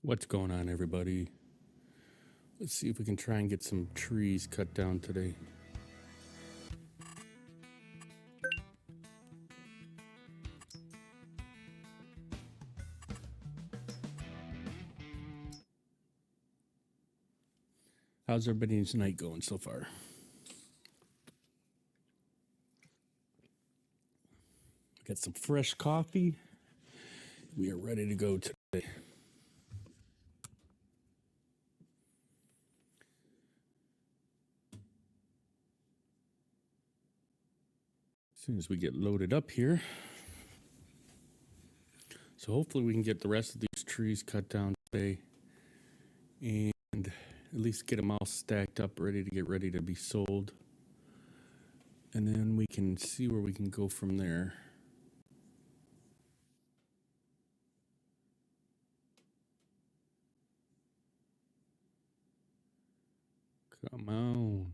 What's going on, everybody? Let's see if we can try and get some trees cut down today. How's everybody's night going so far? Got some fresh coffee. We are ready to go today. As soon as we get loaded up here. So hopefully we can get the rest of these trees cut down today and at least get them all stacked up, ready to be sold. And then we can see where we can go from there. Come on.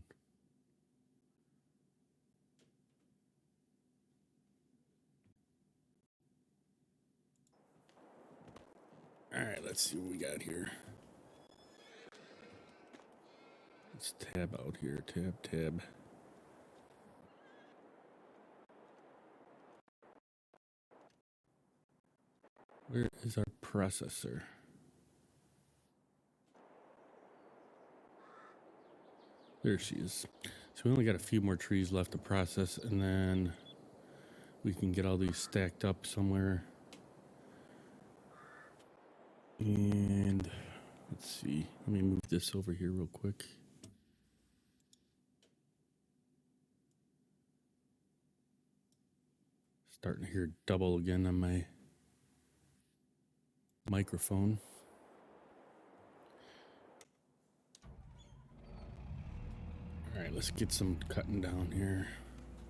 All right, let's see what we got here. Let's tab out here. Tab. Where is our processor? There she is. So we only got a few more trees left to process, and then we can get all these stacked up somewhere. And let's see. Let me move this over here real quick. Starting to hear double again on my microphone. All right, let's get some cutting down here.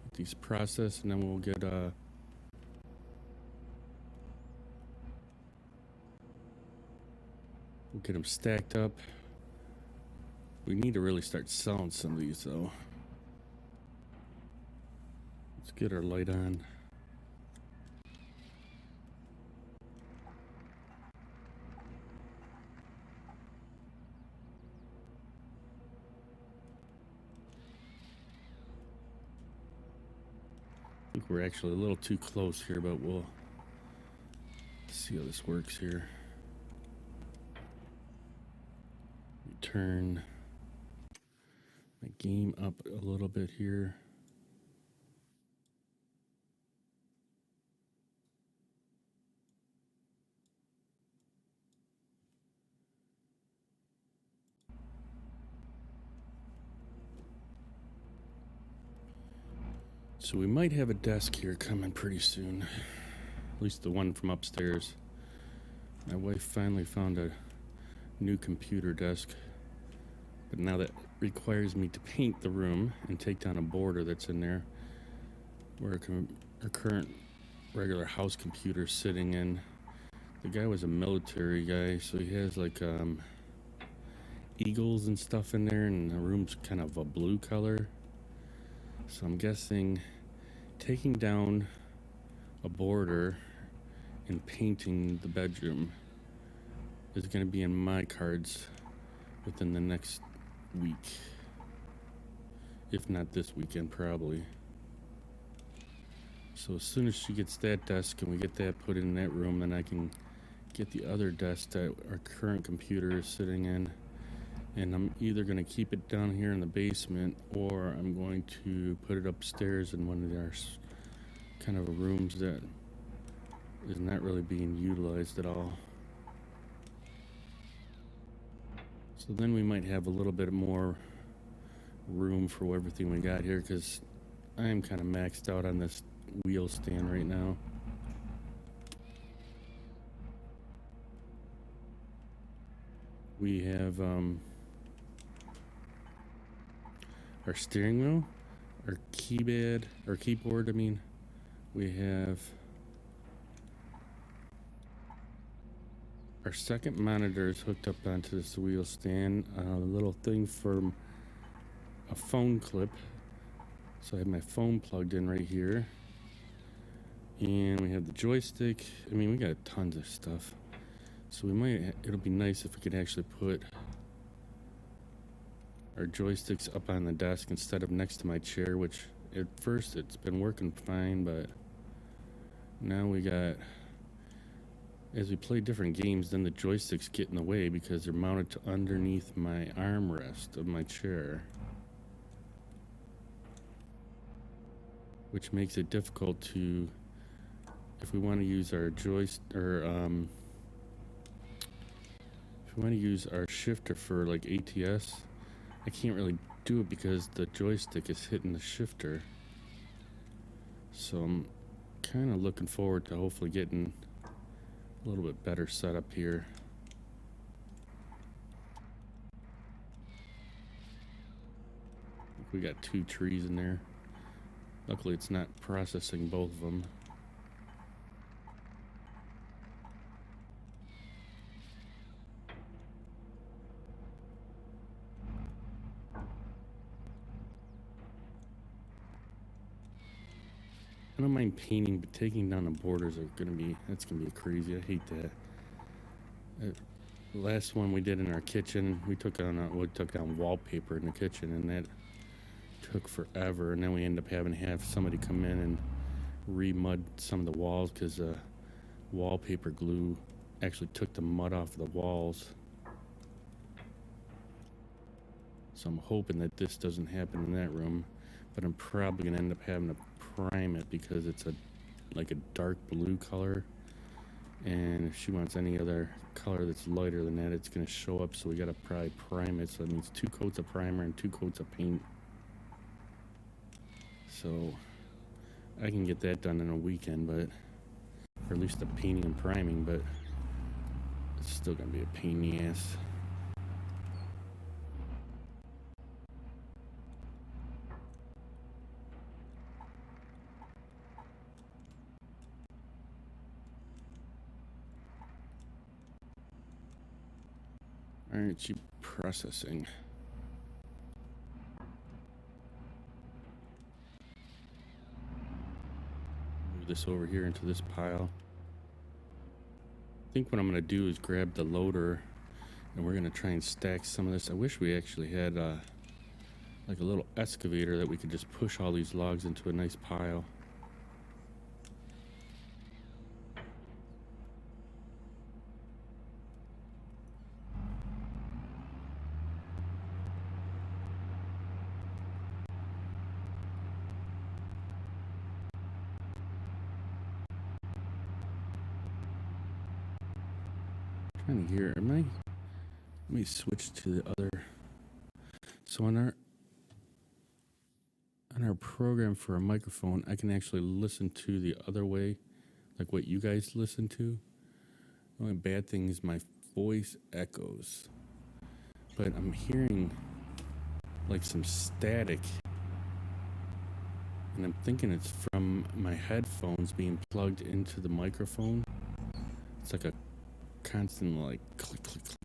Get these processed, and then we'll get we'll get them stacked up. We need to really start selling some of these though. Let's get our light on. I think we're actually a little too close here, but we'll see how this works here. Turn my game up a little bit here. So we might have a desk here coming pretty soon. At least the one from upstairs. My wife finally found a new computer desk. But now that requires me to paint the room and take down a border that's in there where our current regular house computer is sitting in. The guy was a military guy, so he has like eagles and stuff in there, and the room's kind of a blue color. So I'm guessing taking down a border and painting the bedroom is going to be in my cards within the next week. If not this weekend, probably. So as soon as she gets that desk and we get that put in that room, then I can get the other desk that our current computer is sitting in. And I'm either going to keep it down here in the basement, or I'm going to put it upstairs in one of our kind of rooms that is not really being utilized at all. So then we might have a little bit more room for everything we got here, because I am kind of maxed out on this wheel stand right now. We have our steering wheel, our keyboard, I mean. We have our second monitor is hooked up onto this wheel stand. A little thing for a phone clip. So I have my phone plugged in right here. And we have the joystick. I mean, we got tons of stuff. So we might, it'll be nice if we could actually put our joysticks up on the desk instead of next to my chair, which at first it's been working fine, but now we got, as we play different games, then the joysticks get in the way because they're mounted to underneath my armrest of my chair, which makes it difficult to, if we want to use our if we want to use our shifter for like ATS, I can't really do it because the joystick is hitting the shifter. So I'm kind of looking forward to hopefully getting a little bit better setup here. We got 2 trees in there. Luckily it's not processing both of them. I don't mind painting, but taking down the borders that's gonna be crazy. I hate that. The last one we did in our kitchen, we took down wallpaper in the kitchen, and that took forever. And then we ended up having to have somebody come in and re-mud some of the walls because wallpaper glue actually took the mud off the walls. So I'm hoping that this doesn't happen in that room, but I'm probably gonna end up having to prime it because it's like a dark blue color, and if she wants any other color that's lighter than that, it's gonna show up. So we gotta probably prime it. So that means 2 coats of primer and 2 coats of paint. So I can get that done in a weekend, but or at least the painting and priming, but it's still gonna be a pain in the ass. Alright, she processing. Move this over here into this pile. I think what I'm gonna do is grab the loader and we're gonna try and stack some of this. I wish we actually had like a little excavator that we could just push all these logs into a nice pile. Trying to hear, let me switch to the other. So on our program for a microphone, I can actually listen to the other way, like what you guys listen to. The only bad thing is my voice echoes, but I'm hearing like some static, and I'm thinking it's from my headphones being plugged into the microphone. It's like a constant like click click click.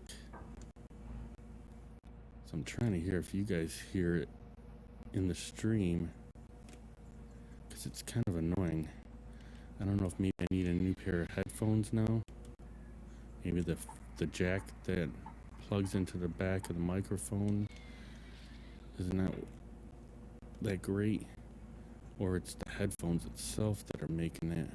So I'm trying to hear if you guys hear it in the stream, because it's kind of annoying. I don't know if maybe I need a new pair of headphones now. Maybe the jack that plugs into the back of the microphone is not that great, or it's the headphones itself that are making that.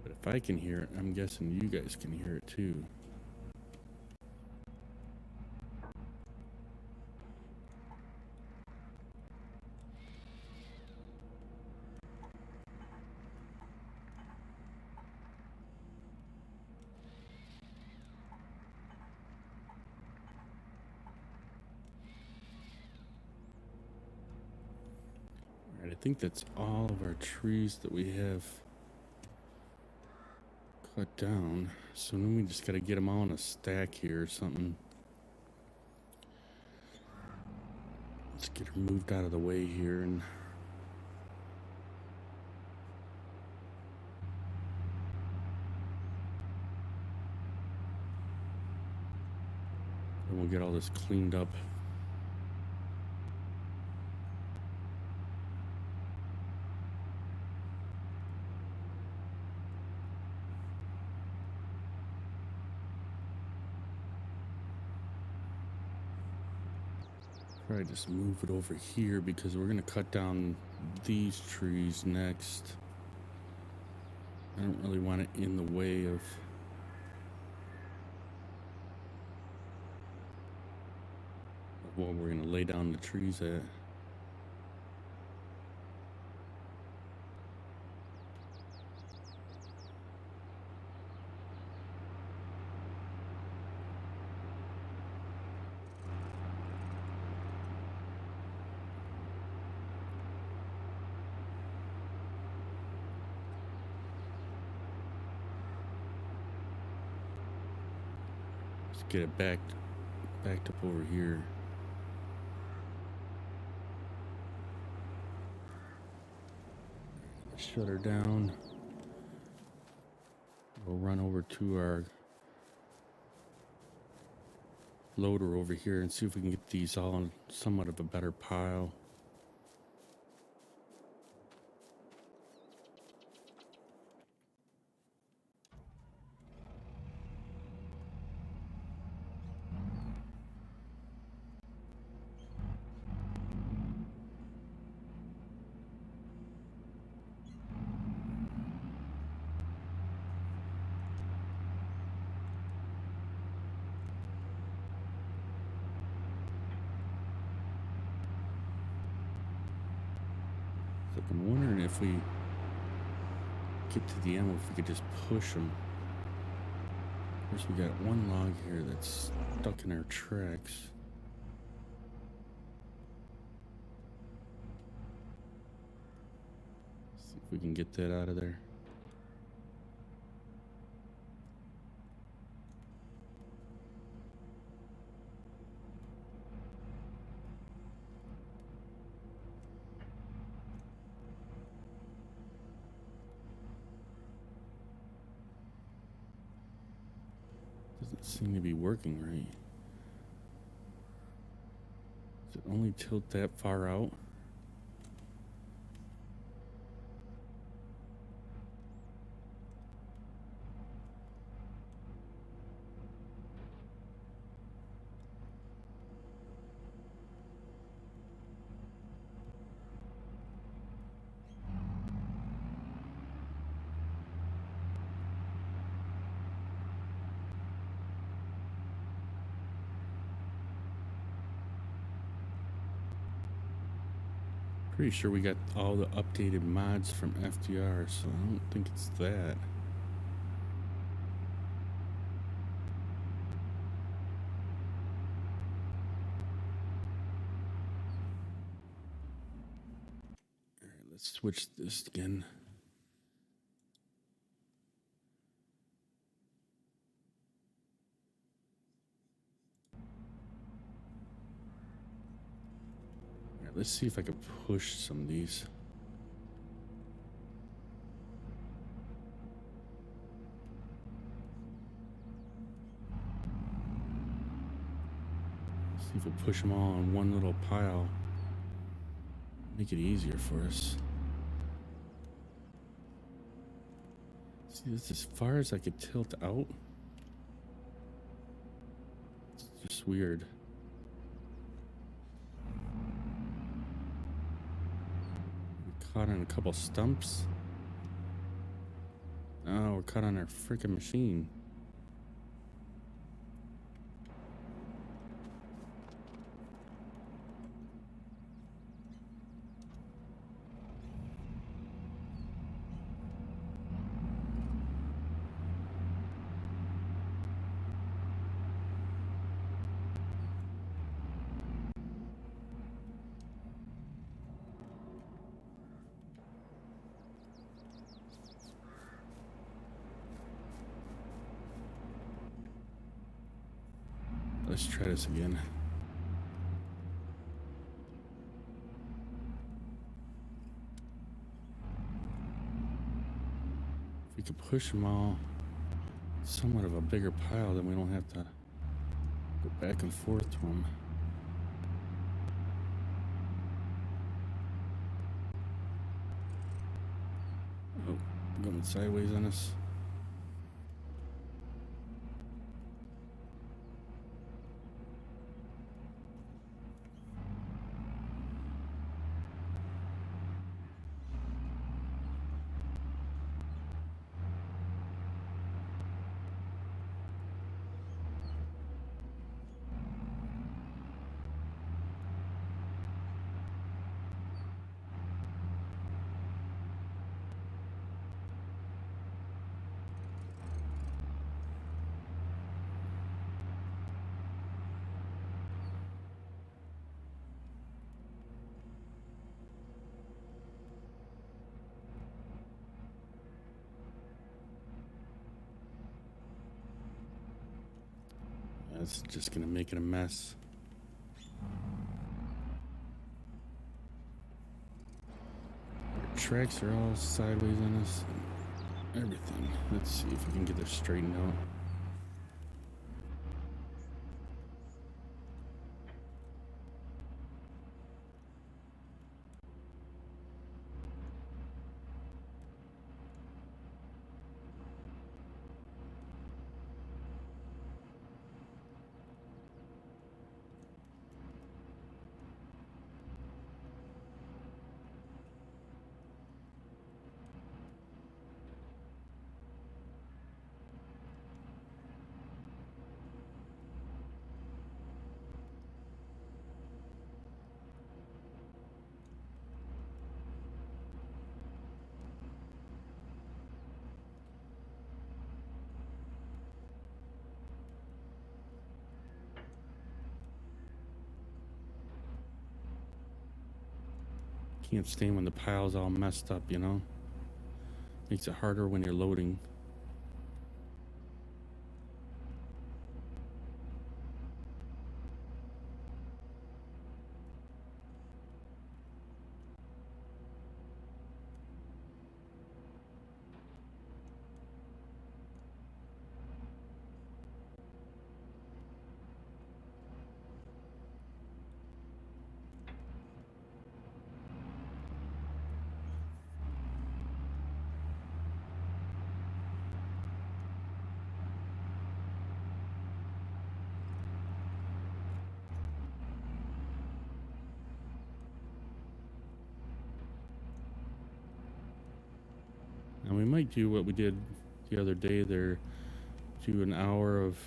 But if I can hear it, I'm guessing you guys can hear it too. Alright, I think that's all of our trees that we have cut down. So then we just gotta get them all in a stack here or something. Let's get her moved out of the way here and we'll get all this cleaned up. Probably just move it over here because we're gonna cut down these trees next. I don't really want it in the way of what we're gonna lay down the trees at. Let's get it backed up over here. Shut her down. We'll run over to our loader over here and see if we can get these all in somewhat of a better pile. So I'm wondering if we get to the end, if we could just push them. Of course, we got one log here that's stuck in our tracks. See if we can get that out of there. Doesn't seem to be working right. Does it only tilt that far out? Pretty sure we got all the updated mods from FDR, so I don't think it's that. Alright, let's switch this again. Let's see if I can push some of these. See if we push them all in one little pile. Make it easier for us. See, this is as far as I could tilt out. It's just weird. Caught on a couple stumps. Oh, we're caught on our freaking machine. Let's try this again. If we could push them all somewhat of a bigger pile, then we don't have to go back and forth to him. Oh, going sideways on us. That's just gonna make it a mess. Our tracks are all sideways on us and everything. Let's see if we can get this straightened out. Can't stand when the pile's all messed up, you know? Makes it harder when you're loading. And we might do what we did the other day there, do an hour of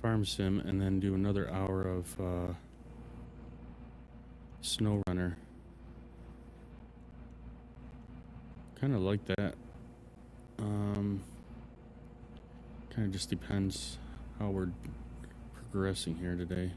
Farm Sim and then do another hour of Snow Runner. Kind of like that. Kind of just depends how we're progressing here today.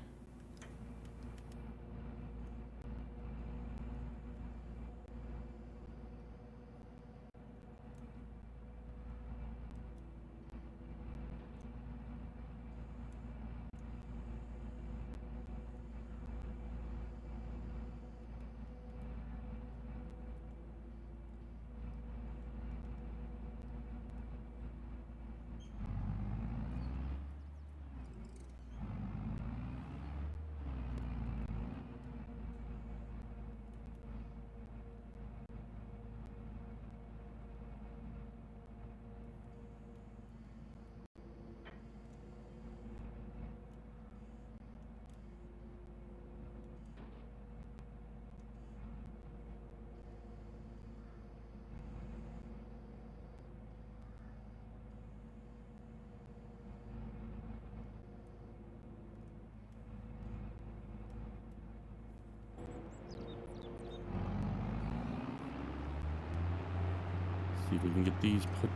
See if we can get these put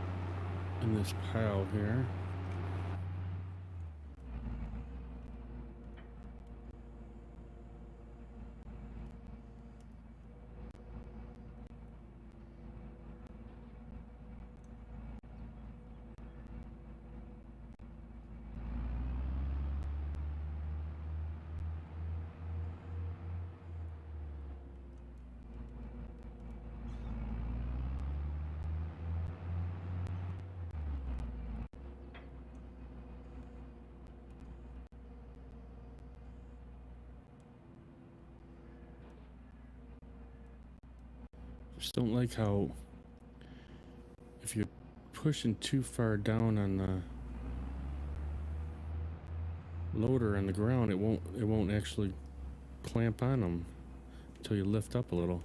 in this pile here. Just don't like how if you're pushing too far down on the loader on the ground, it won't actually clamp on them until you lift up a little.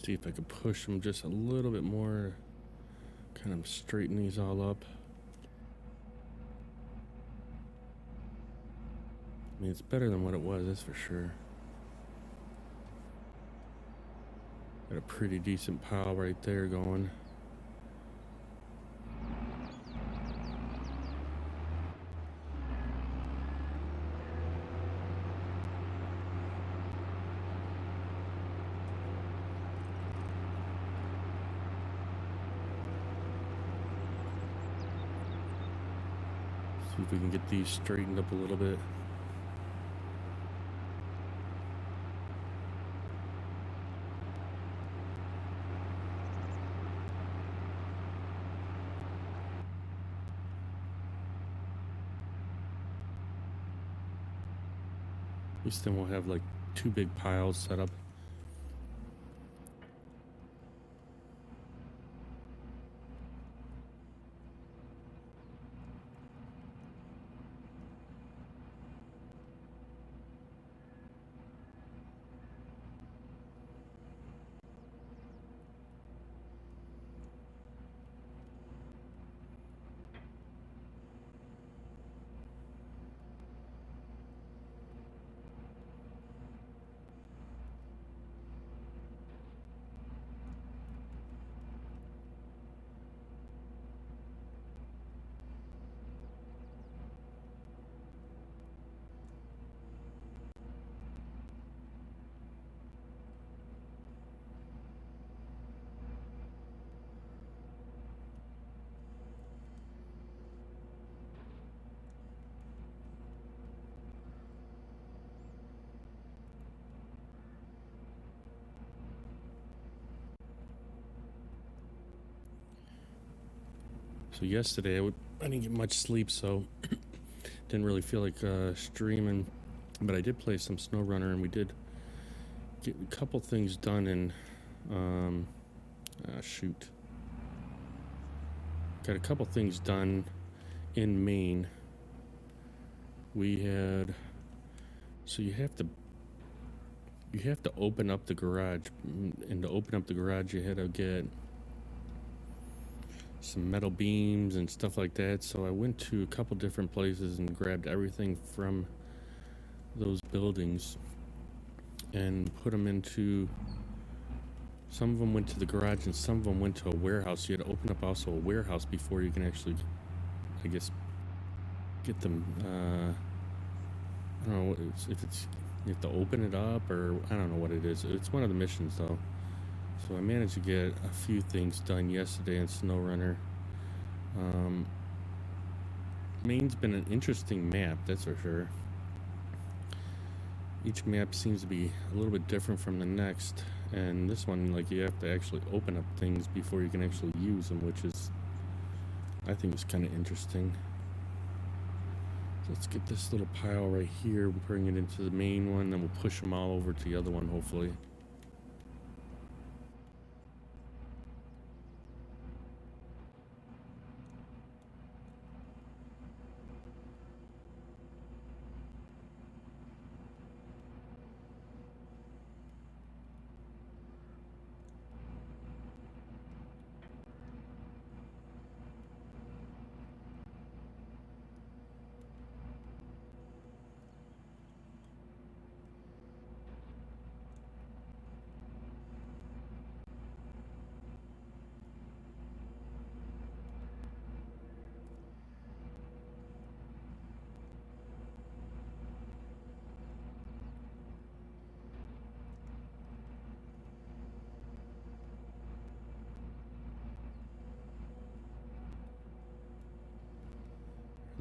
See if I could push them just a little bit more, kind of straighten these all up. I mean, it's better than what it was, that's for sure. Got a pretty decent pile right there going. See if we can get these straightened up a little bit. At least then we'll have like two big piles set up. So yesterday I didn't get much sleep, so didn't really feel like streaming, but I did play some SnowRunner, and we did get a couple things done in shoot. Got a couple things done in Maine. We had, so you have to open up the garage, and to open up the garage you had to get some metal beams and stuff like that. So I went to a couple different places and grabbed everything from those buildings and put them into, some of them went to the garage and some of them went to a warehouse. You had to open up also a warehouse before you can actually, I guess, get them. I don't know if it's, you have to open it up, or I don't know what it is. It's one of the missions though. So I managed to get a few things done yesterday in SnowRunner. Maine's been an interesting map, that's for sure. Each map seems to be a little bit different from the next, and this one, like, you have to actually open up things before you can actually use them, which is, I think, is kind of interesting. So let's get this little pile right here, bring it into the main one, then we'll push them all over to the other one, hopefully.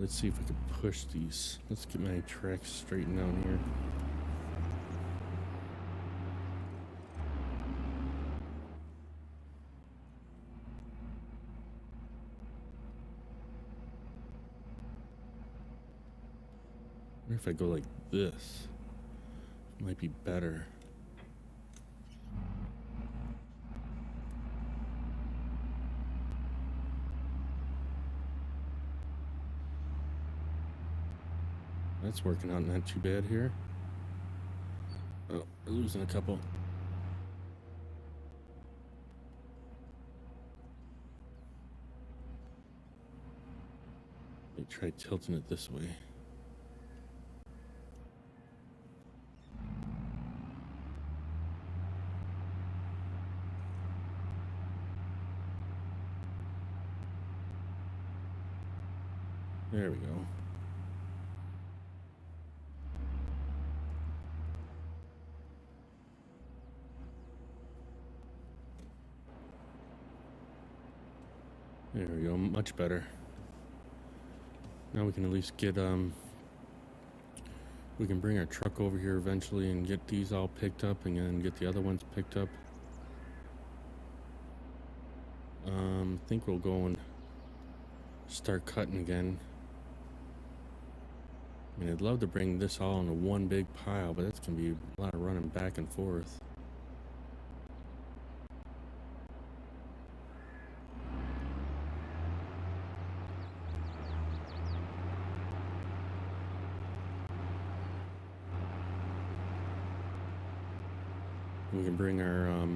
Let's see if we can push these. Let's get my tracks straightened down here. What if I go like this? Might be better. That's working out not too bad here. Oh, we're losing a couple. Let me try tilting it this way. There we go. There we go, much better. Now we can at least get, we can bring our truck over here eventually and get these all picked up and then get the other ones picked up. I think we'll go and start cutting again. I mean, I'd love to bring this all into one big pile, but that's gonna be a lot of running back and forth. We can bring our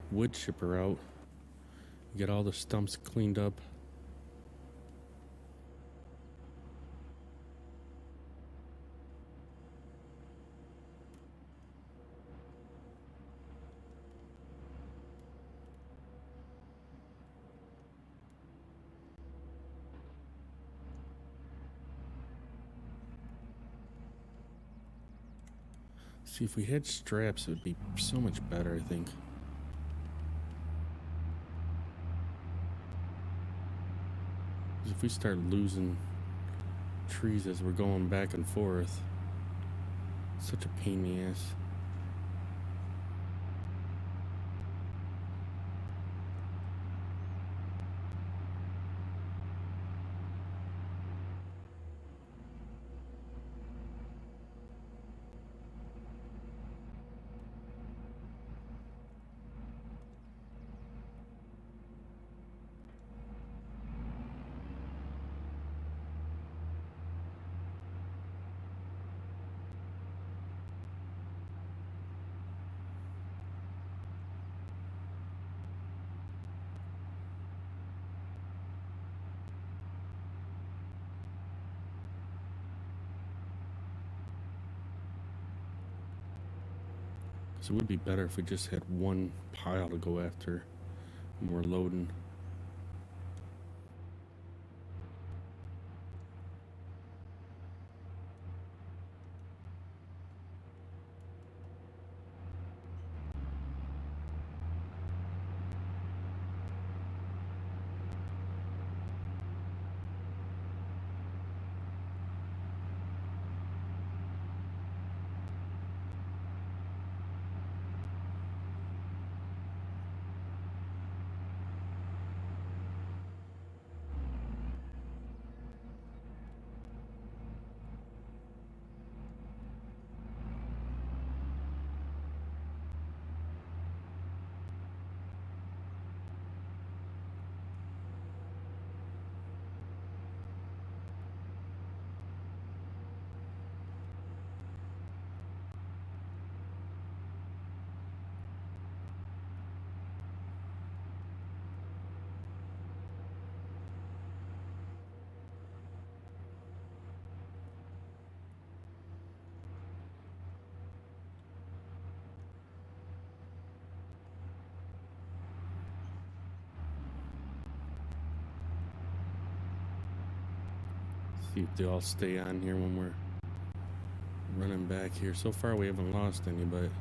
wood chipper out, get all the stumps cleaned up. See, if we had straps, it would be so much better, I think. If we start losing trees as we're going back and forth, it's such a pain in the ass. So it would be better if we just had one pile to go after when we're loading. See if they all stay on here when we're running back here. So far we haven't lost any, but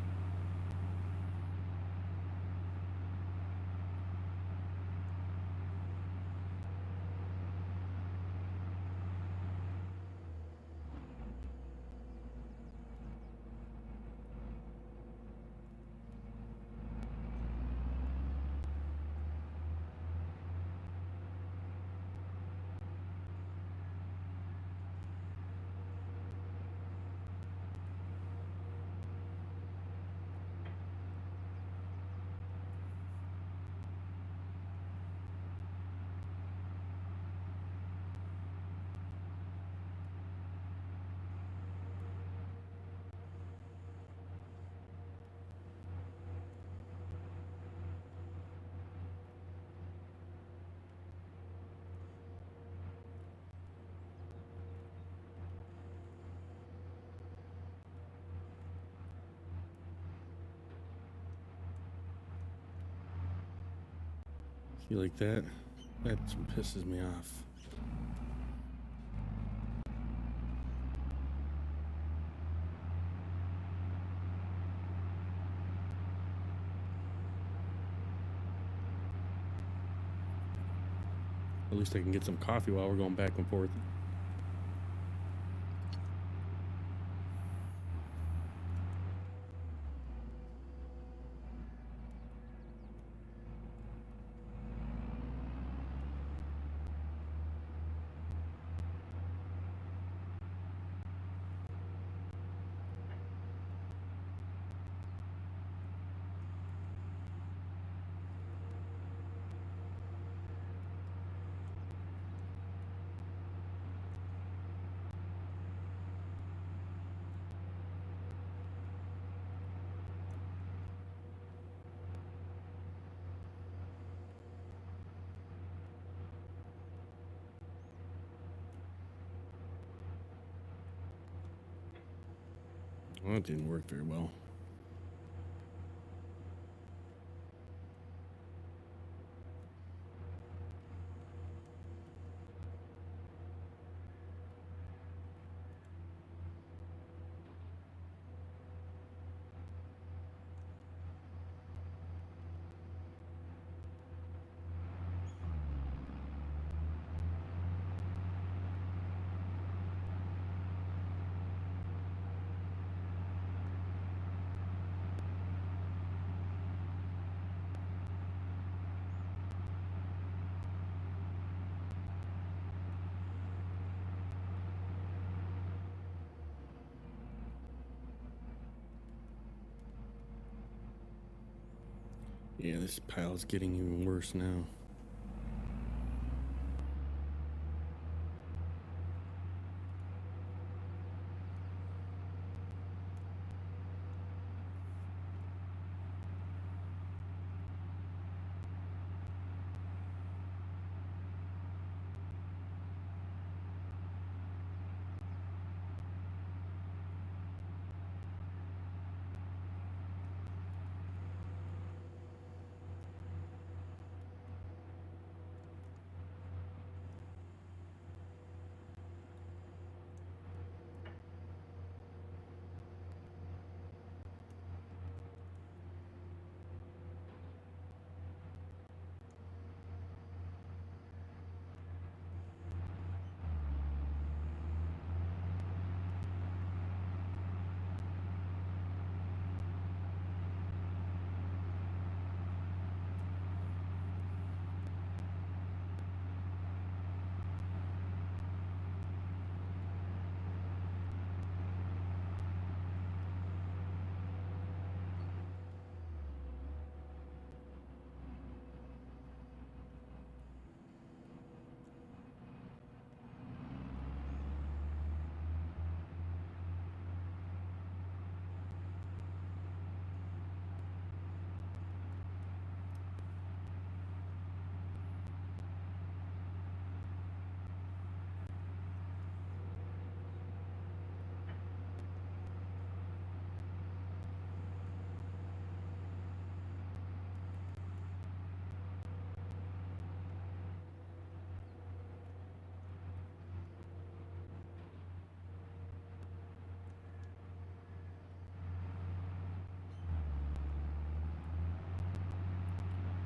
You like that? That pisses me off. At least I can get some coffee while we're going back and forth. Well, it didn't work very well. Yeah, this pile's getting even worse now.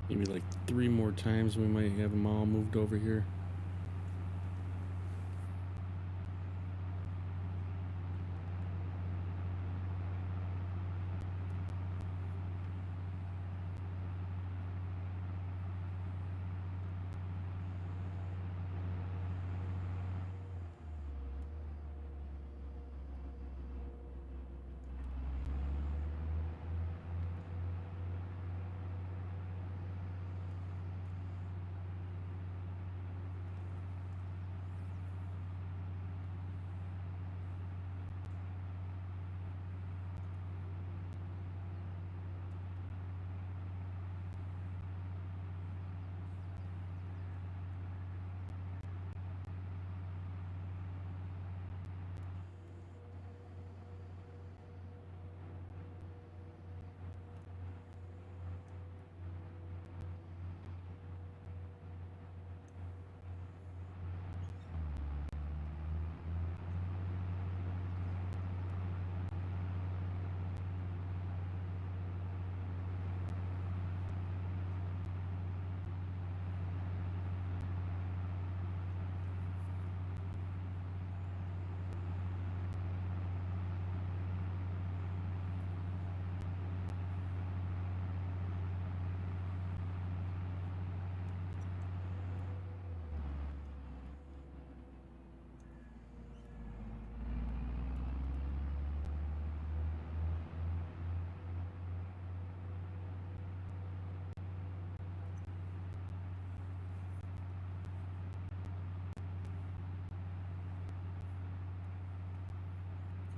Maybe like 3 more times we might have them all moved over here.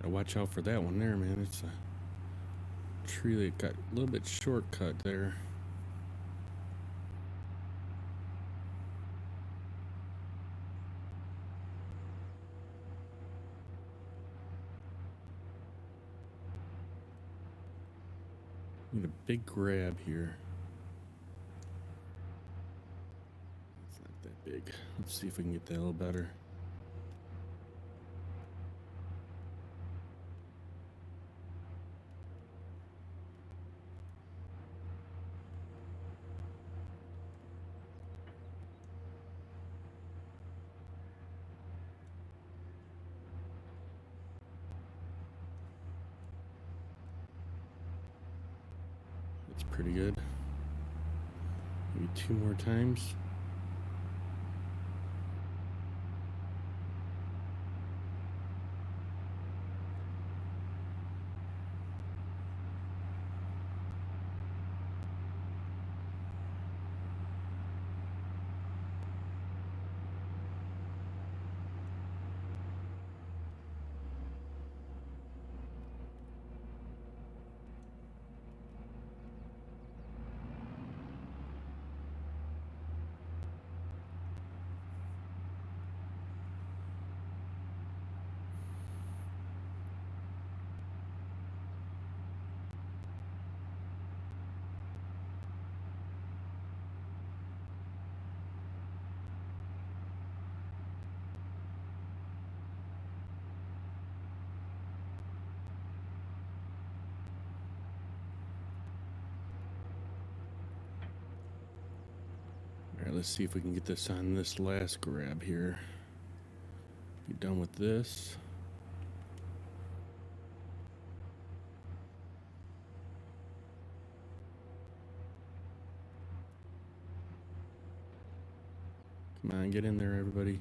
Gotta watch out for that one there, man. It's a tree that got a little bit shortcut there. Need a big grab here. It's not that big. Let's see if we can get that a little better. That's pretty good. Maybe 2 more times. All right, let's see if we can get this on this last grab here. Be done with this. Come on, get in there, everybody.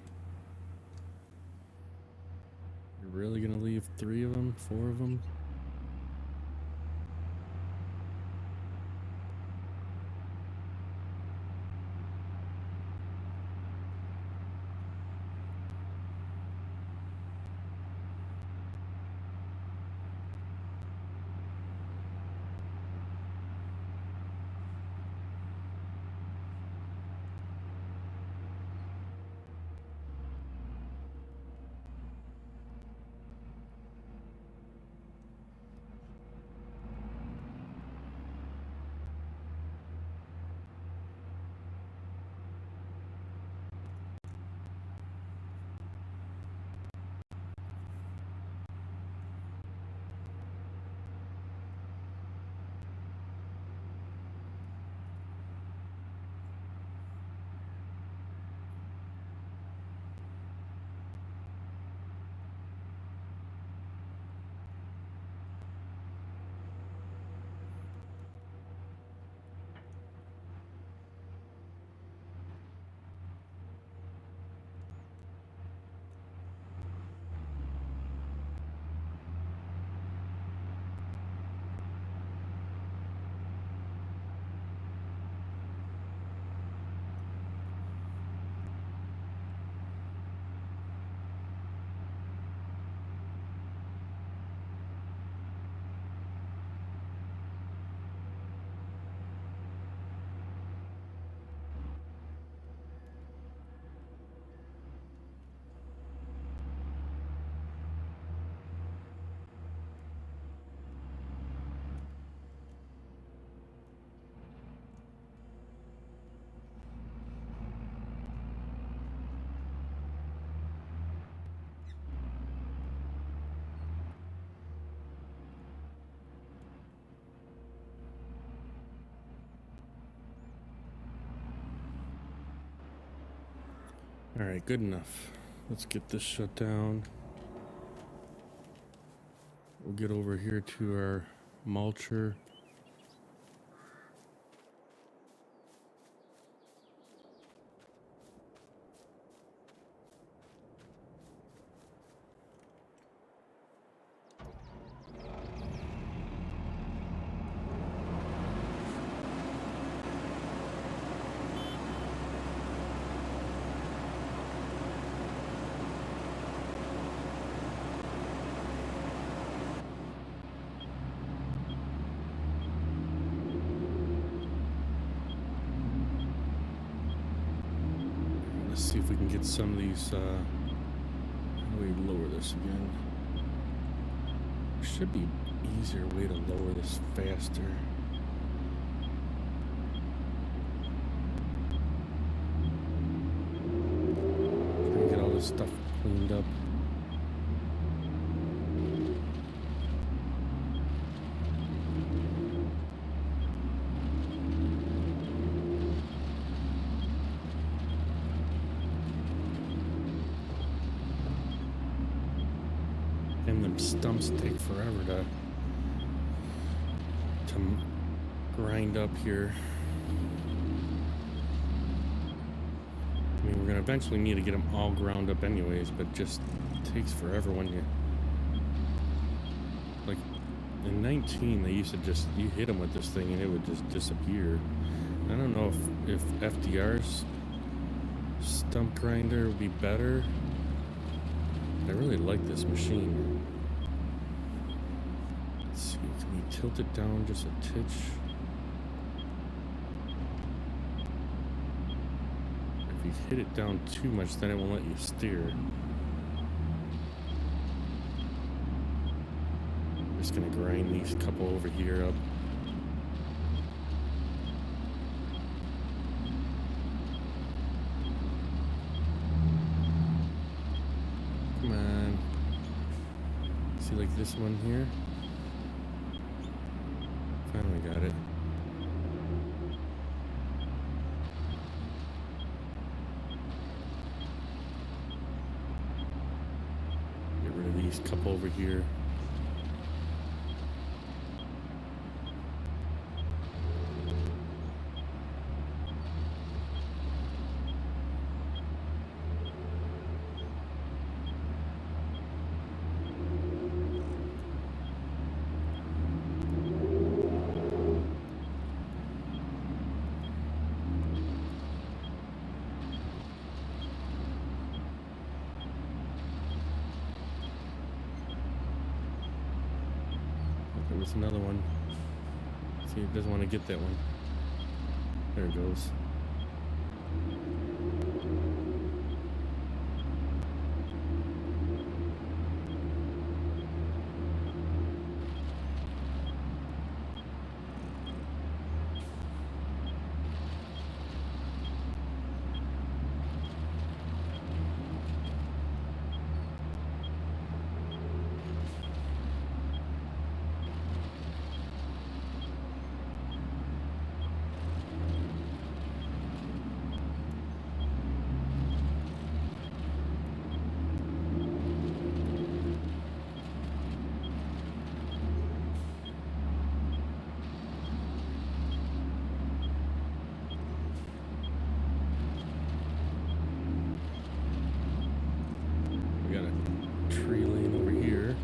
You're really gonna leave 3 of them, 4 of them? All right, good enough. Let's get this shut down. We'll get over here to our mulcher. see if we can get some of these. How do we lower this again? There should be an easier way to lower this faster. Try and get all this stuff cleaned up. Stumps take forever to grind up here. I mean, we're gonna eventually need to get them all ground up anyways, but just takes forever when you, like, in 19 they used to just, you hit them with this thing and it would just disappear. I don't know if FDR's stump grinder would be better. I really like this machine. Let's see, can we tilt it down just a titch? If you hit it down too much, then it won't let you steer. I'm just gonna grind these couple over here up. Come on. See, like this one here? Finally got it. Get rid of these couple over here. There was another one. See, it doesn't want to get that one. There it goes. Tree lane over here.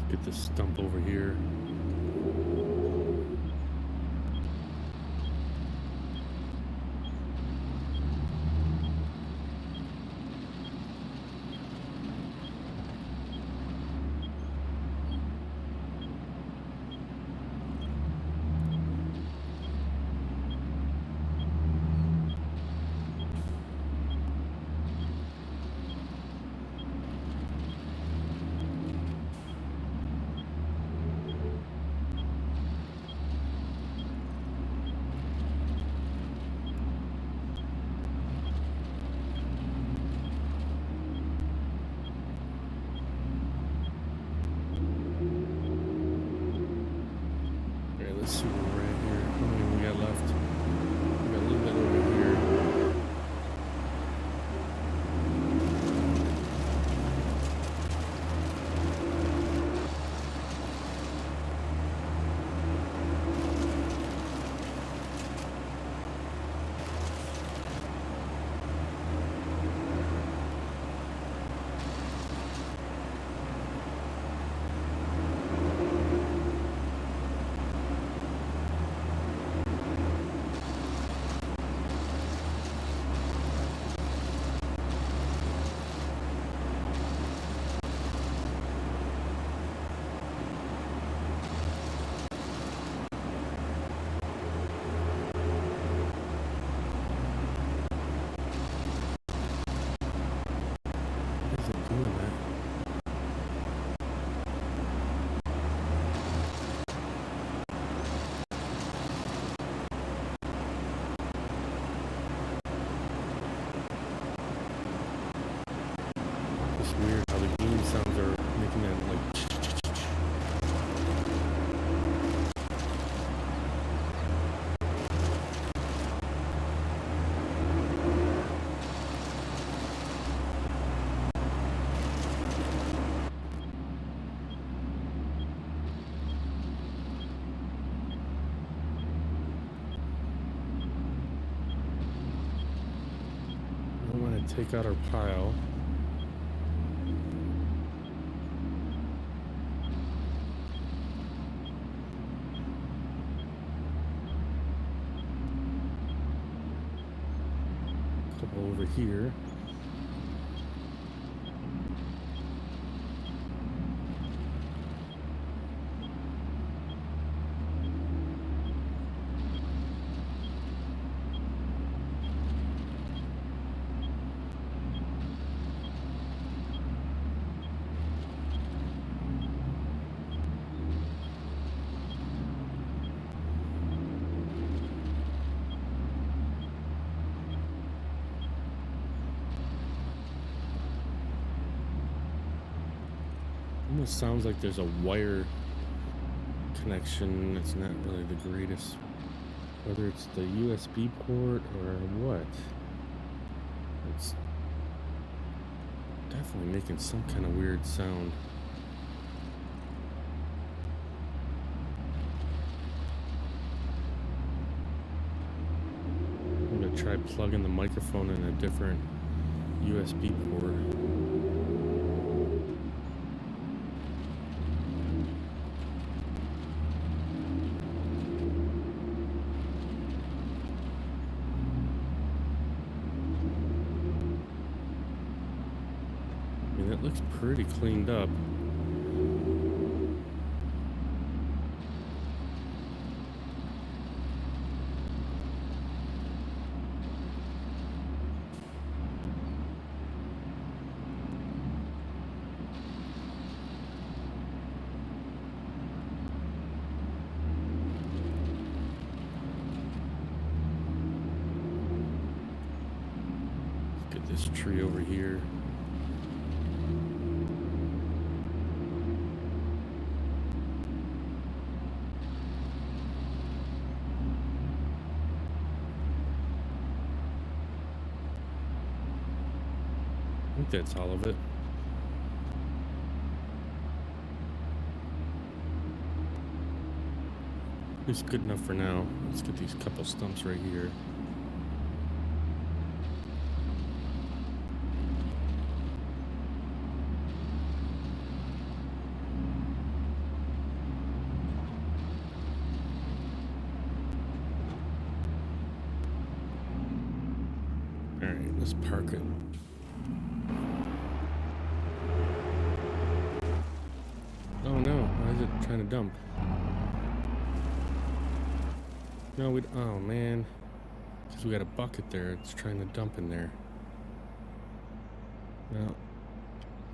Get this stump over here. Let's see where we're at here. How many we got left? We got a little bit over here. weird how the game sounds are making that like. I want to take out our pile. Couple over here. Almost sounds like there's a wire connection. It's not really the greatest, whether it's the USB port or what. It's definitely making some kind of weird sound. I'm gonna try plugging the microphone in a different USB port. It looks pretty cleaned up. Let's get this tree over here. I think that's all of it. It's good enough for now. Let's get these couple stumps right here. All right, let's park it. Oh no, why is it trying to dump? No, oh man. Because we got a bucket there, it's trying to dump in there. Well,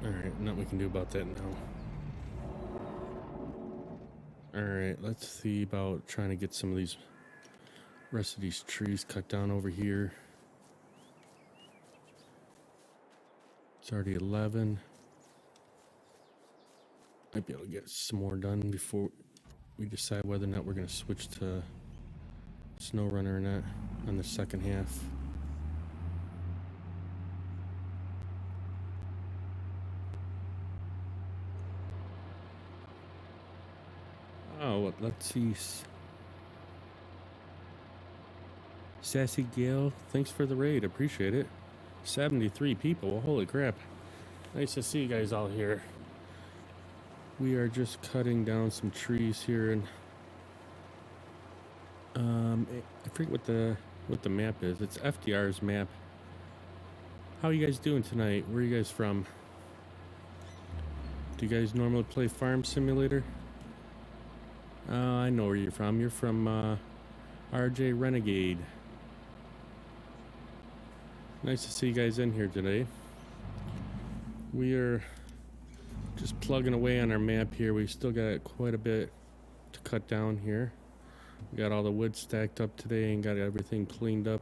alright, nothing we can do about that now. Alright, let's see about trying to get some of these rest of these trees cut down over here. It's already 11. Might be able to get some more done before we decide whether or not we're going to switch to SnowRunner or not on the second half. Oh, let's see. Sassy Gale, thanks for the raid. Appreciate it. 73 people. Well, holy crap. Nice to see you guys all here. We are just cutting down some trees here, and I forget what the map is. It's FDR's map. How are you guys doing tonight? Where are you guys from? Do you guys normally play Farm Simulator? I know where you're from. You're from RJ Renegade. Nice to see you guys in here today. We are just plugging away on our map here. We still got quite a bit to cut down here. We got all the wood stacked up today and got everything cleaned up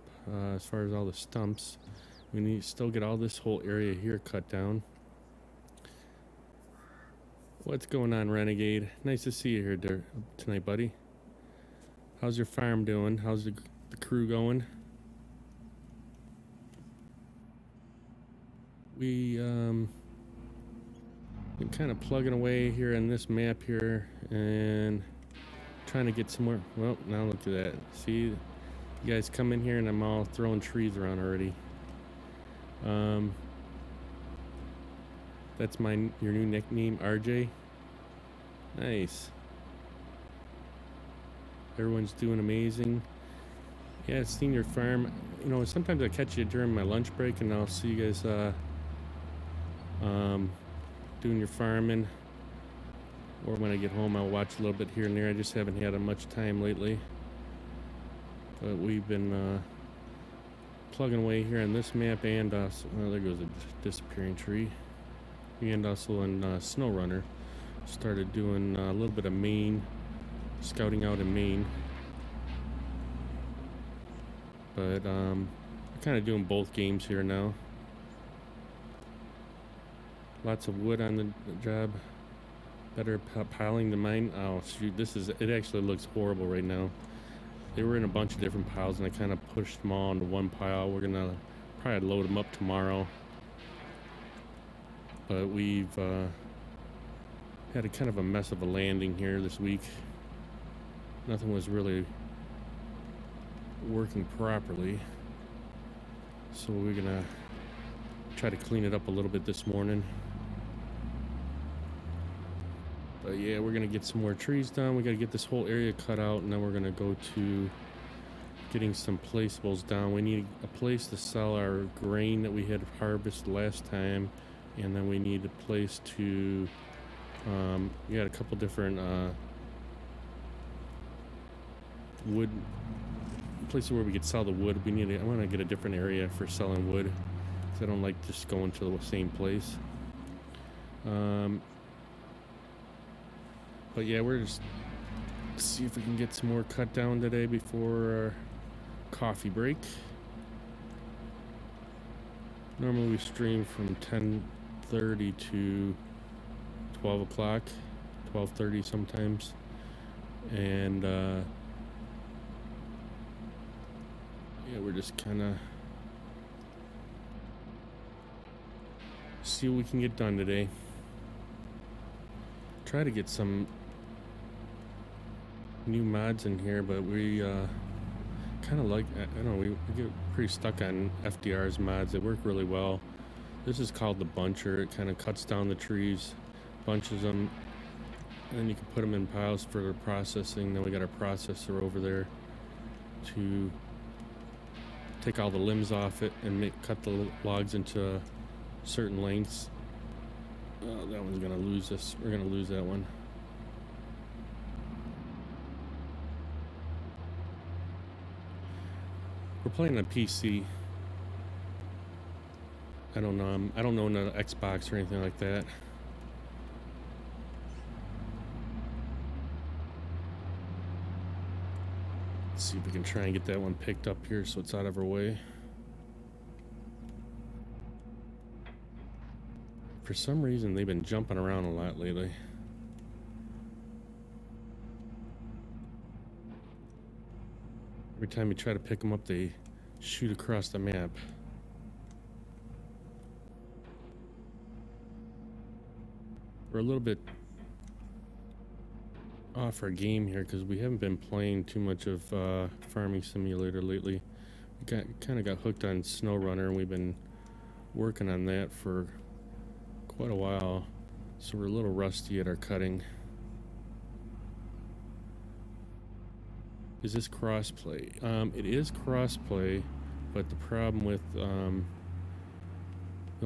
as far as all the stumps. We need to still get all this whole area here cut down. What's going on, Renegade? Nice to see you here tonight, buddy. How's your farm doing? How's the crew going? We been kind of plugging away here on this map here and trying to get somewhere. Well, now look at that. See, you guys come in here and I'm all throwing trees around already. That's your new nickname, RJ. Nice. Everyone's doing amazing. Yeah, seeing your farm. You know, sometimes I catch you during my lunch break and I'll see you guys doing your farming. Or when I get home, I'll watch a little bit here and there. I just haven't had much time lately. But we've been plugging away here on this map and also, well, there goes a disappearing tree. And also in SnowRunner. Started doing a little bit of Maine, scouting out in Maine. But I'm kind of doing both games here now. Lots of wood on the job. Better piling than mine. Oh shoot, it actually looks horrible right now. They were in a bunch of different piles and I kind of pushed them all into one pile. We're gonna probably load them up tomorrow. But we've had a kind of a mess of a landing here this week. Nothing was really working properly. So we're gonna try to clean it up a little bit this morning. But yeah, we're gonna get some more trees done. We gotta get this whole area cut out and then we're gonna go to getting some placeables down. We need a place to sell our grain that we had harvested last time. And then we need a place to, we got a couple different wood places where we could sell the wood. I want to get a different area for selling wood because I don't like just going to the same place. But yeah, we're just see if we can get some more cut down today before our coffee break. Normally we stream from 10:30 to 12 o'clock, 12:30 sometimes, and yeah, we're just kind of see what we can get done today. Try to get some new mods in here, but we kind of like, I don't know, we get pretty stuck on FDR's mods. They work really well. This is called the buncher. It kind of cuts down the trees, bunches them, and then you can put them in piles for processing. Then we got our processor over there to take all the limbs off it and cut the logs into certain lengths. Oh, that one's gonna lose us. We're gonna lose that one. We're playing on PC. I don't know. I don't know an Xbox or anything like that. Let's see if we can try and get that one picked up here so it's out of our way. For some reason, they've been jumping around a lot lately. Every time you try to pick them up, they shoot across the map. We're a little bit off our game here because we haven't been playing too much of Farming Simulator lately. We kind of got hooked on SnowRunner and we've been working on that for quite a while, so we're a little rusty at our cutting. Is this crossplay? It is crossplay, but the problem with the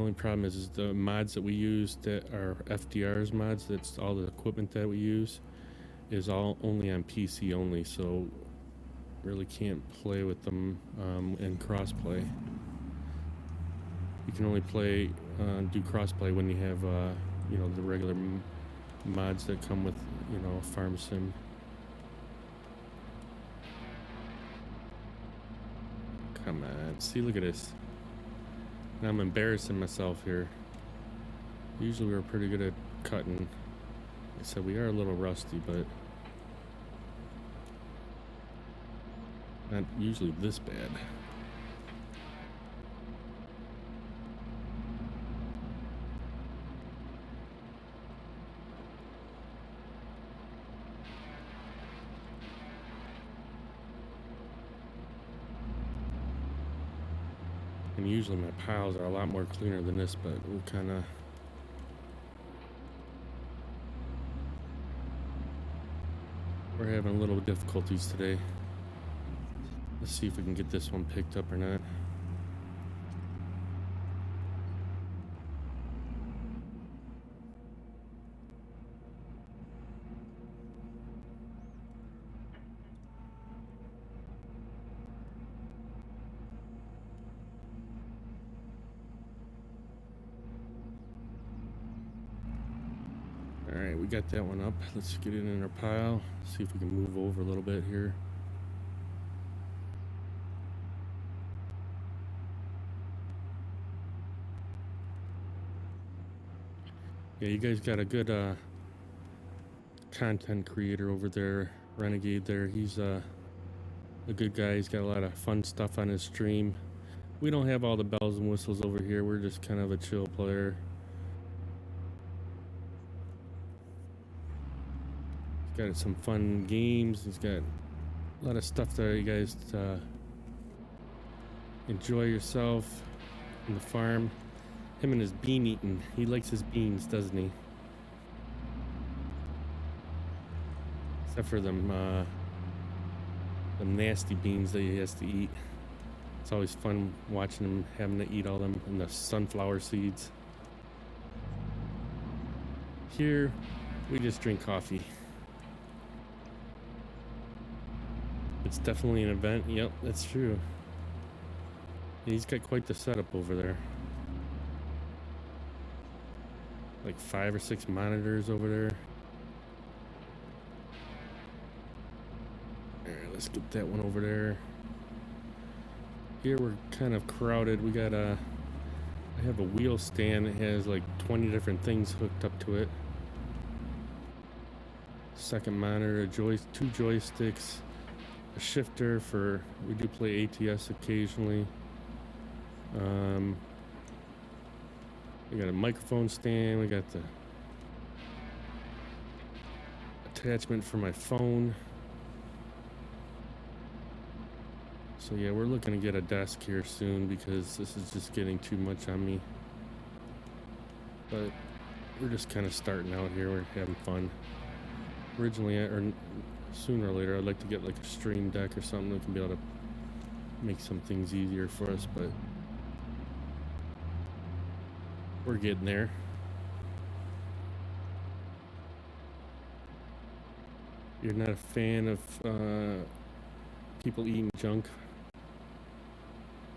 only problem is the mods that we use that are FDR's mods. That's all the equipment that we use is all only on PC only, so really can't play with them in crossplay. You can only play do crossplay when you have you know, the regular mods that come with, you know, farm sim. Come on, see, look at this. Now I'm embarrassing myself here. Usually we're pretty good at cutting. I said we are a little rusty, but not usually this bad. And usually my piles are a lot more cleaner than this, but we're having a little difficulties today. Let's see if we can get this one picked up or not. All right, we got that one up. Let's get it in our pile. See if we can move over a little bit here. Yeah, you guys got a good content creator over there, Renegade there. He's a good guy. He's got a lot of fun stuff on his stream. We don't have all the bells and whistles over here. We're just kind of a chill player. He's got some fun games. He's got a lot of stuff there, you guys, to enjoy yourself in the farm. Him and his bean eating. He likes his beans, doesn't he? Except for them nasty beans that he has to eat. It's always fun watching him having to eat all them and the sunflower seeds. Here, we just drink coffee. It's definitely an event. Yep, that's true. He's got quite the setup over there. Like 5 or 6 monitors over there. Alright, let's get that one over there. Here we're kind of crowded. We got I have a wheel stand that has like 20 different things hooked up to it. Second monitor, 2 joysticks, a shifter for, we do play ATS occasionally. We got a microphone stand, we got the attachment for my phone. So yeah, we're looking to get a desk here soon because this is just getting too much on me. But we're just kind of starting out here, we're having fun. Originally, or sooner or later, I'd like to get like a stream deck or something that can be able to make some things easier for us, but we're getting there. You're not a fan of people eating junk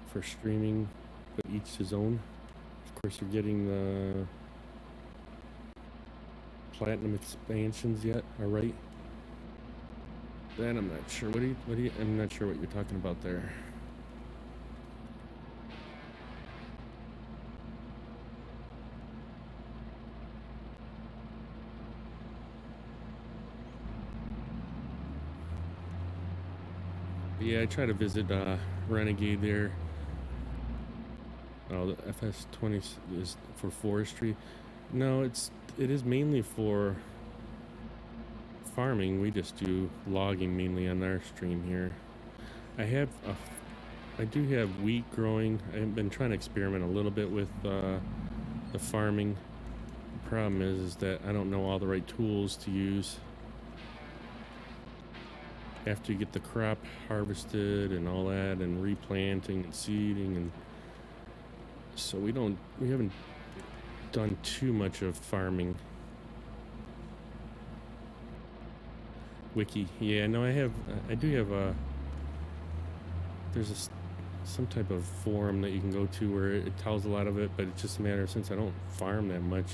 for streaming, but each his own. Of course, you're getting the platinum expansions yet, all right? That I'm not sure. What do you? I'm not sure what you're talking about there. Yeah, I try to visit Renegade there. Oh, the FS20 is for forestry. No, it is mainly for farming. We just do logging mainly on our stream here. I do have wheat growing. I've been trying to experiment a little bit with the farming. The problem is that I don't know all the right tools to use after you get the crop harvested and all that, and replanting and seeding, and so we haven't done too much of farming. Wiki, yeah, no, I do have there's some type of forum that you can go to where it tells a lot of it, but it's just a matter of, since I don't farm that much,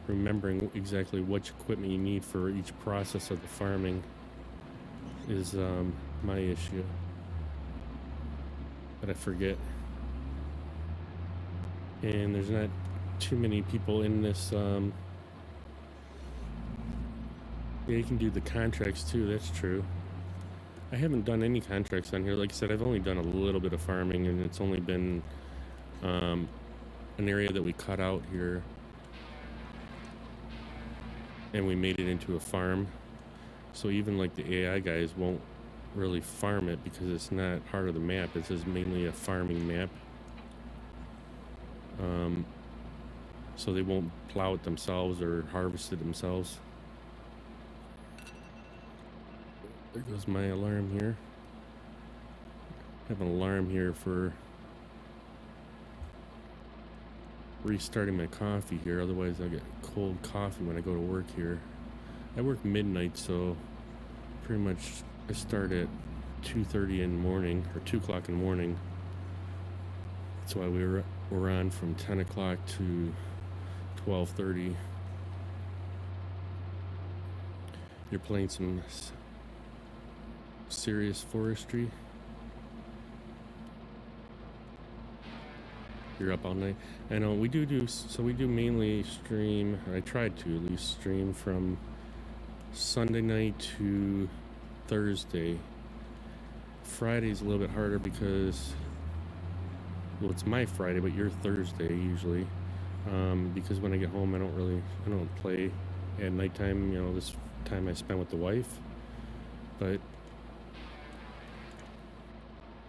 remembering exactly which equipment you need for each process of the farming is my issue. But I forget. And there's not too many people in this. Yeah, you can do the contracts too. That's true. I haven't done any contracts on here. Like I said, I've only done a little bit of farming, and it's only been an area that we cut out here, and we made it into a farm. So even like the AI guys won't really farm it because it's not part of the map. This is mainly a farming map. So they won't plow it themselves or harvest it themselves. There goes my alarm here. I have an alarm here for restarting my coffee here. Otherwise I'll get cold coffee when I go to work here. I work midnight, so pretty much I start at 2:30 in the morning, or 2 o'clock in the morning. That's why we're on from 10 o'clock to 12:30. You're playing some serious forestry. You're up all night. I know we do so we do mainly stream. I tried to at least stream from Sunday night to Thursday. Friday's a little bit harder because, well, it's my Friday, but your Thursday usually. Because when I get home, I don't play at nighttime. You know, this time I spend with the wife. But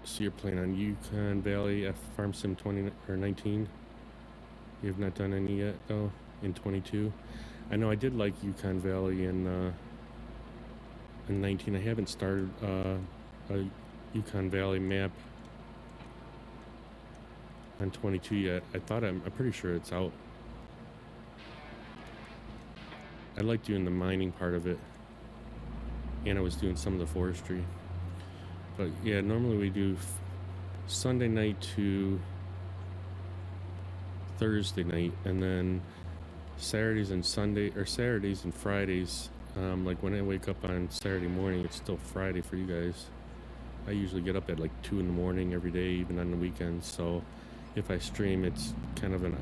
so you're playing on Yukon Valley F Farm Sim 20 or 19. You have not done any yet though in 22. I know I did like Yukon Valley in 19. I haven't started a Yukon Valley map on 22 yet. I'm pretty sure it's out. I like doing the mining part of it, and I was doing some of the forestry. But yeah, normally we do Sunday night to Thursday night, and then Saturdays and Fridays. Like when I wake up on Saturday morning, it's still Friday for you guys. I usually get up at like 2 in the morning every day, even on the weekends. So if I stream, it's kind of an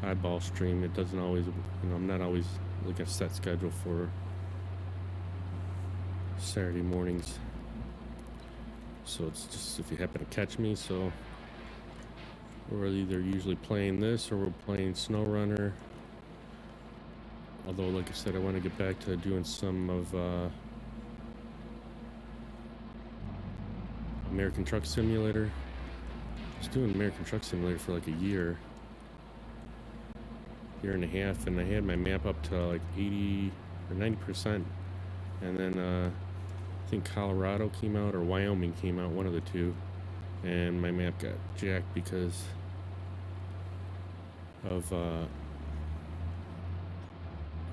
oddball stream. It doesn't always, I'm not always like a set schedule for Saturday mornings. So it's just if you happen to catch me. So we're either usually playing this or we're playing SnowRunner. Although, like I said, I want to get back to doing some of American Truck Simulator. I was doing American Truck Simulator for like a year and a half, and I had my map up to like 80 or 90%. And then I think Colorado came out or Wyoming came out, one of the two, and my map got jacked because of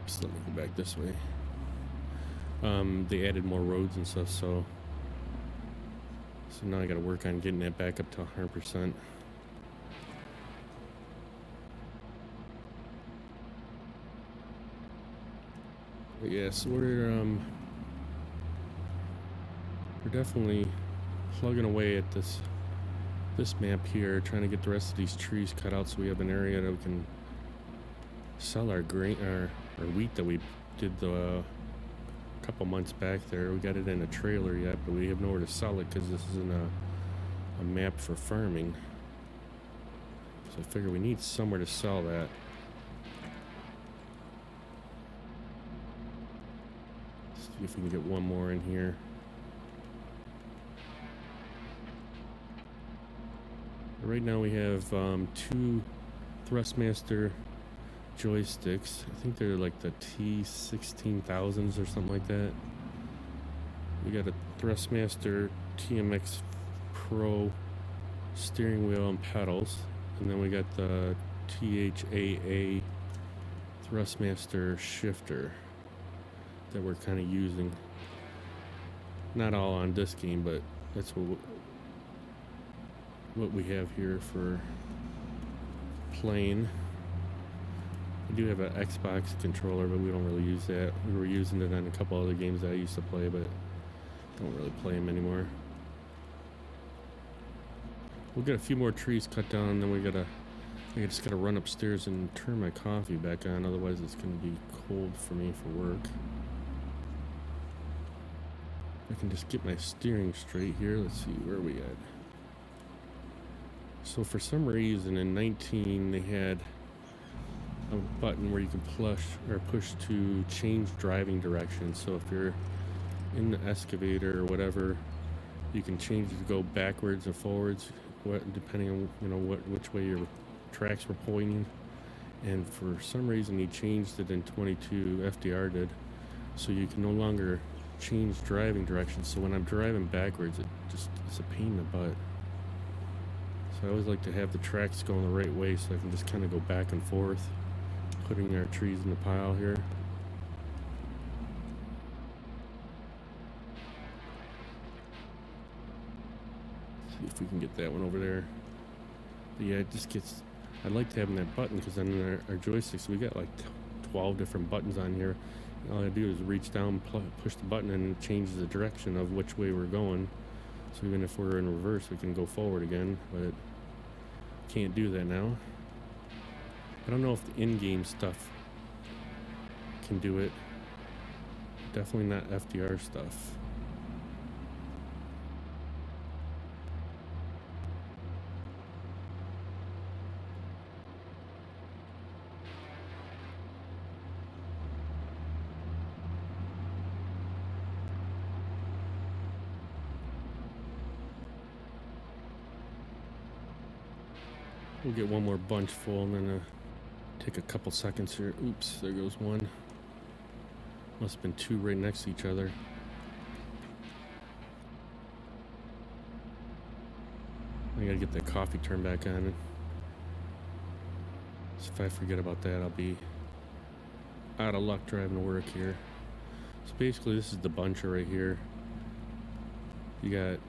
just let me go back this way. They added more roads and stuff, so now I gotta work on getting that back up to 100%. But yeah, so we're definitely plugging away at this map here, trying to get the rest of these trees cut out so we have an area that we can sell our grain, our wheat that we did the couple months back there. We got it in a trailer yet, but we have nowhere to sell it because this isn't a map for farming. So I figure we need somewhere to sell that. Let's see if we can get one more in here. Right now we have 2 Thrustmaster joysticks. I think they're like the T16000s or something like that. We got a Thrustmaster TMX Pro steering wheel and pedals, and then we got the THAA Thrustmaster shifter that we're kind of using. Not all on this game, but that's what we have here for playing. We do have an Xbox controller, but we don't really use that. We were using it on a couple other games that I used to play, but don't really play them anymore. We'll get a few more trees cut down, and then we gotta I just gotta run upstairs and turn my coffee back on, otherwise it's gonna be cold for me for work. I can just get my steering straight here. Let's see, where are we at? So for some reason in 19 they had a button where you can push to change driving direction. So if you're in the excavator or whatever, you can change it to go backwards or forwards, depending on which way your tracks were pointing. And for some reason he changed it in 22, FDR did, so you can no longer change driving direction. So when I'm driving backwards, it's a pain in the butt. So I always like to have the tracks going the right way so I can just kind of go back and forth, putting our trees in the pile here. See if we can get that one over there. But yeah, it just gets, I liked having that button because then our joysticks, we got like 12 different buttons on here. All I do is reach down, push the button, and it changes the direction of which way we're going. So even if we're in reverse, we can go forward again, but can't do that now. I don't know if the in-game stuff can do it. Definitely not FDR stuff. We'll get one more bunch full and then take a couple seconds here. Oops, there goes one. Must have been two right next to each other. I gotta get that coffee turned back on. So if I forget about that, I'll be out of luck driving to work here. So basically this is the buncher right here. You got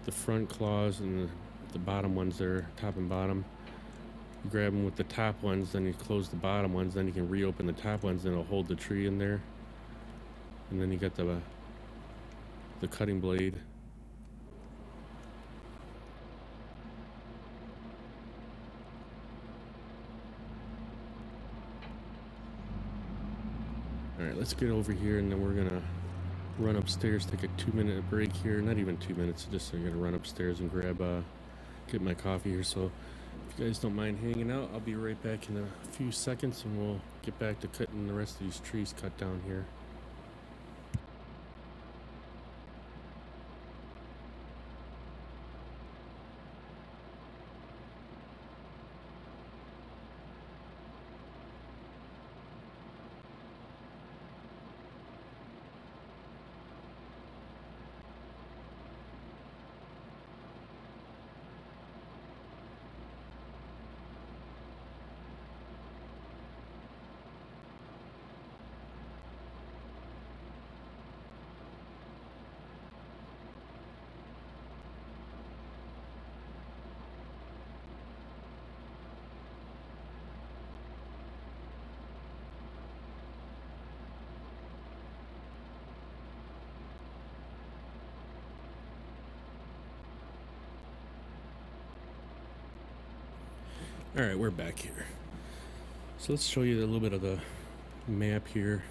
the front claws and the bottom ones there, top and bottom. You grab them with the top ones, then you close the bottom ones, then you can reopen the top ones, and it'll hold the tree in there. And then you got the cutting blade. All right, let's get over here, and then we're gonna run upstairs, take a 2-minute break here. Not even 2 minutes, just so I'm gonna run upstairs and get my coffee here. So if you guys don't mind hanging out, I'll be right back in a few seconds, and we'll get back to cutting the rest of these trees cut down here. All right, we're back here. So let's show you a little bit of the map here.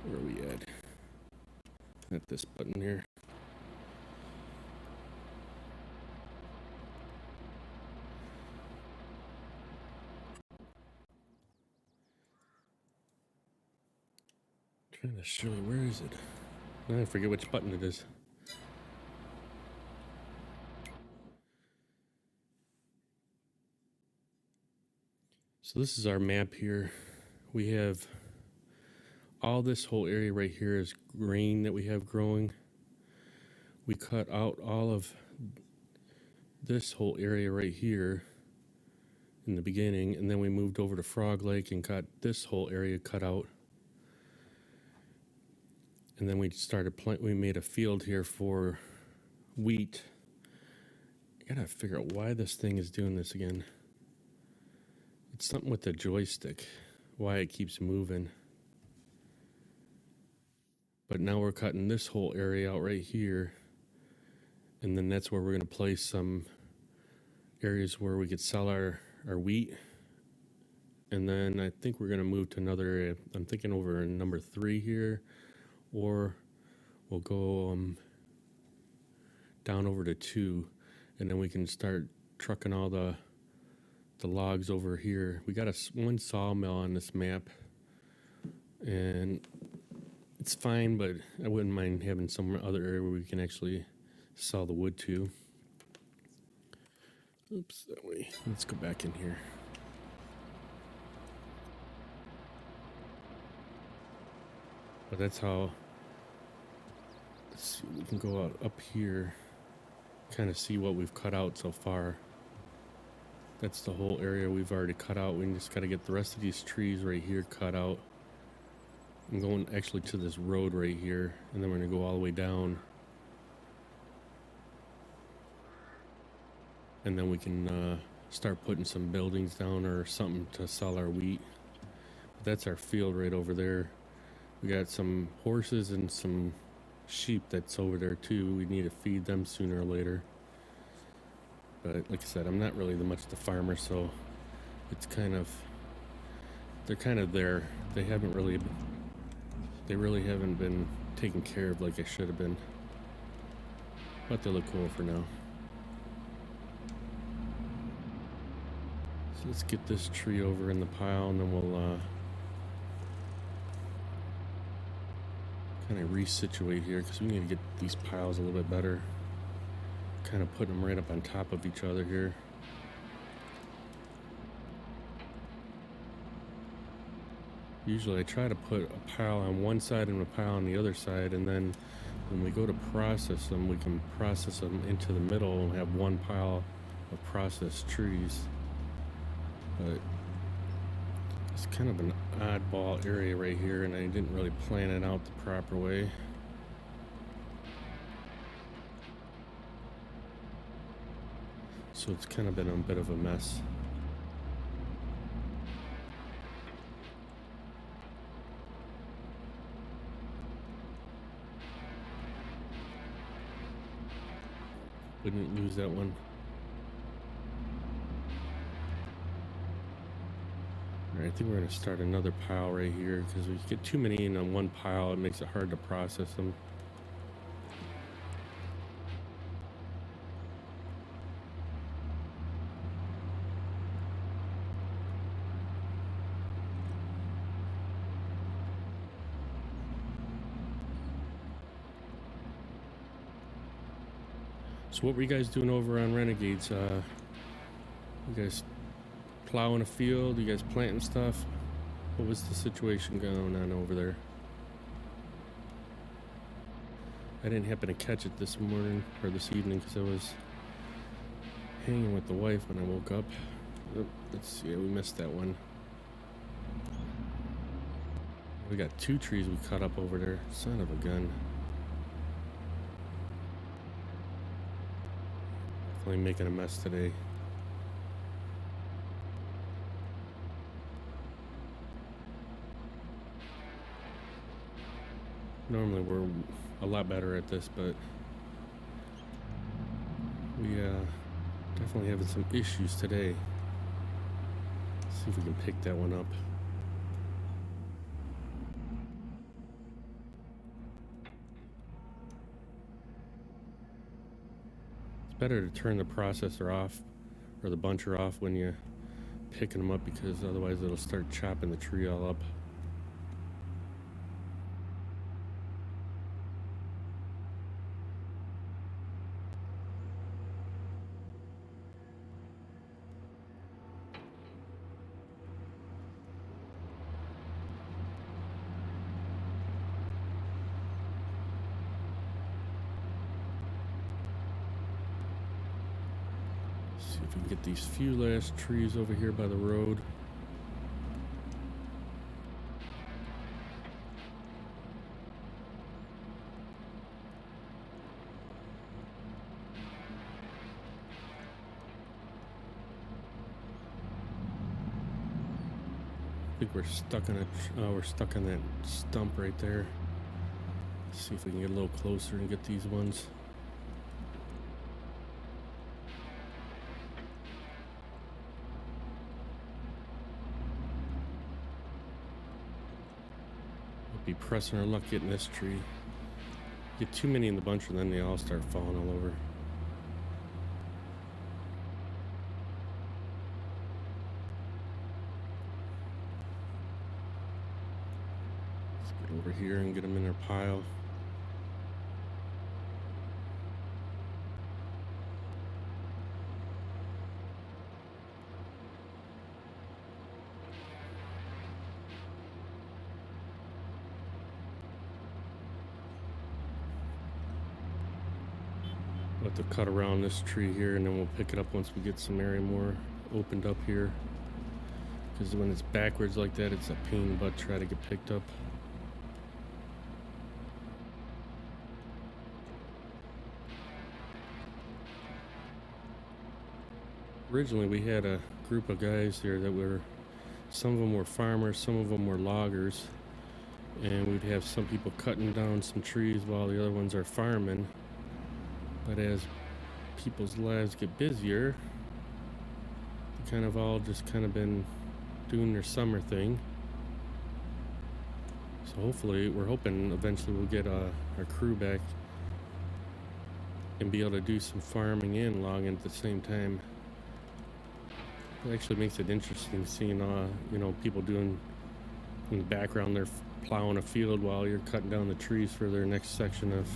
Where are we at? At this button here. Trying to show you, where is it? Now I forget which button it is. So this is our map here. We have all this whole area right here is grain that we have growing. We cut out all of this whole area right here in the beginning, and then we moved over to Frog Lake and got this whole area cut out. And then we we made a field here for wheat. I gotta figure out why this thing is doing this again. It's something with the joystick, why it keeps moving. But now we're cutting this whole area out right here, and then that's where we're gonna place some areas where we could sell our wheat. And then I think we're going to move to another area. I'm thinking over in number 3 here, or we'll go down over to 2, and then we can start trucking all the logs over here. We got one sawmill on this map, and it's fine, but I wouldn't mind having some other area where we can actually sell the wood to. Oops, that way. Let's go back in here. But that's how, let's see, we can go out up here, kind of see what we've cut out so far. That's the whole area we've already cut out. We just got to get the rest of these trees right here cut out. I'm going actually to this road right here, and then we're going to go all the way down. And then we can start putting some buildings down or something to sell our wheat. But that's our field right over there. We got some horses and some sheep that's over there too. We need to feed them sooner or later. But like I said, I'm not really much the farmer, so it's kind of, they're kind of there. They really haven't been taken care of like I should have been. But they look cool for now. So let's get this tree over in the pile, and then we'll kind of resituate here, because we need to get these piles a little bit better. Kind of putting them right up on top of each other here. Usually I try to put a pile on one side and a pile on the other side, and then when we go to process them, we can process them into the middle and have one pile of processed trees. But it's kind of an oddball area right here, and I didn't really plan it out the proper way. So it's kind of been a bit of a mess. Wouldn't lose that one. Alright, I think we're going to start another pile right here, because we get too many in on one pile, it makes it hard to process them. So what were you guys doing over on Renegades? You guys plowing a field? You guys planting stuff? What was the situation going on over there? I didn't happen to catch it this morning or this evening because I was hanging with the wife when I woke up. Oh, let's see, we missed that one. We got 2 trees we cut up over there. Son of a gun. Definitely making a mess today. Normally we're a lot better at this, but we definitely having some issues today. Let's see if we can pick that one up. It's better to turn the processor off or the buncher off when you're picking them up, because otherwise it'll start chopping the tree all up. See if we can get these few last trees over here by the road. I think we're stuck on we're stuck on that stump right there. Let's see if we can get a little closer and get these ones. be pressing our luck getting this tree. Get too many in the bunch and then they all start falling all over. Let's get over here and get them in their pile. We'll have to cut around this tree here and then we'll pick it up once we get some area more opened up here. Because when it's backwards like that, it's a pain in the butt to try to get picked up. Originally we had a group of guys here that were, some of them were farmers, some of them were loggers. And we'd have some people cutting down some trees while the other ones are farming. But as people's lives get busier, they kind of all just kind of been doing their summer thing. So hopefully, we're hoping eventually we'll get our crew back and be able to do some farming and logging at the same time. It actually makes it interesting seeing, you know, people doing in the background, they're plowing a field while you're cutting down the trees for their next section of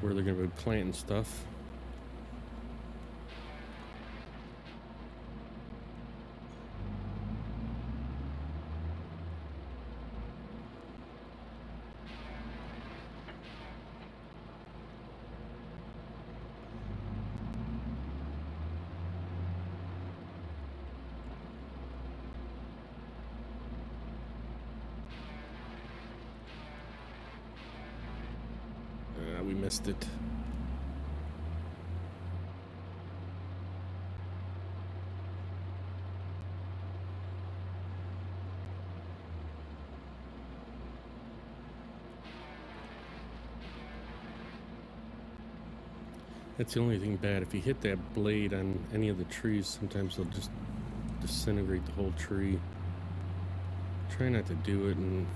where they're going to be planting stuff. We missed it. That's the only thing bad. If you hit that blade on any of the trees, sometimes they'll just disintegrate the whole tree. Try not to do it, and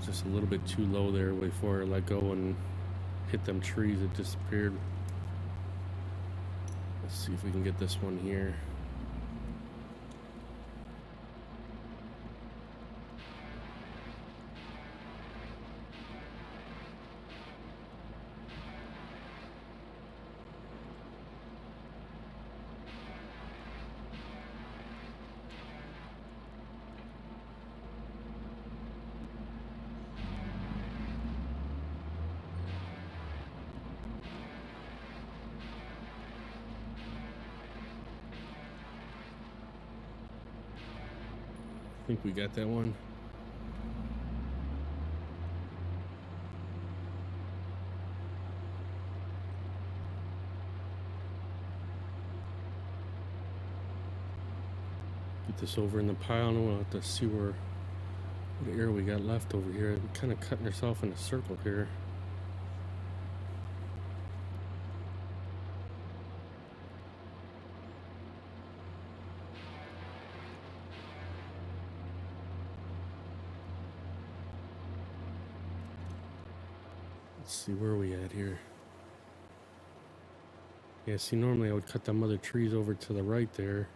just a little bit too low there before I let go and hit them trees. It disappeared. Let's see if we can get this one here. I think we got that one. Get this over in the pile, and we'll have to see what area we got left over here. We're kind of cutting ourselves in a circle here. Let's see, where are we at here? Yeah, see, normally I would cut them other trees over to the right there,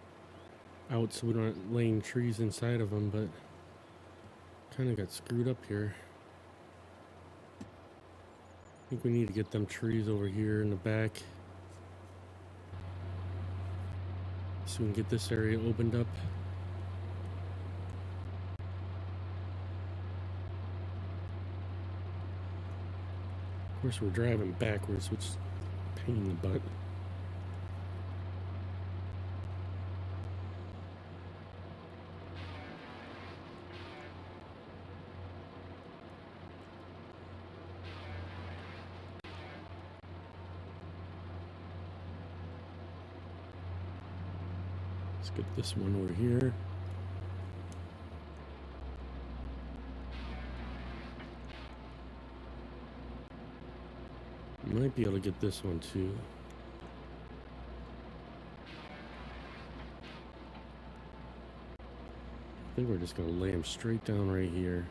out so we don't have laying trees inside of them, but kind of got screwed up here. I think we need to get them trees over here in the back so we can get this area opened up. Of course, we're driving backwards, which is a pain in the butt. Let's get this one over here. Might be able to get this one too. I think we're just gonna lay him straight down right here.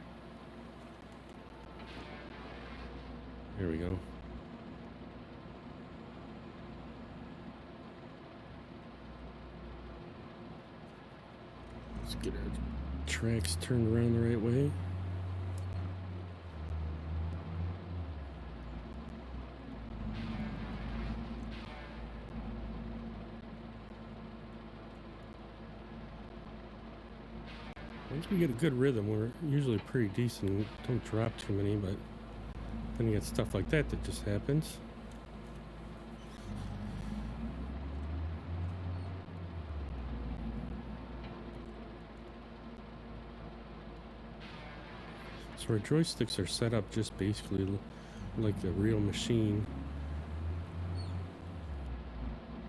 There we go. Let's get our tracks turned around the right way. Once we get a good rhythm, we're usually pretty decent. Don't drop too many, but then you get stuff like that that just happens. So our joysticks are set up just basically like a real machine.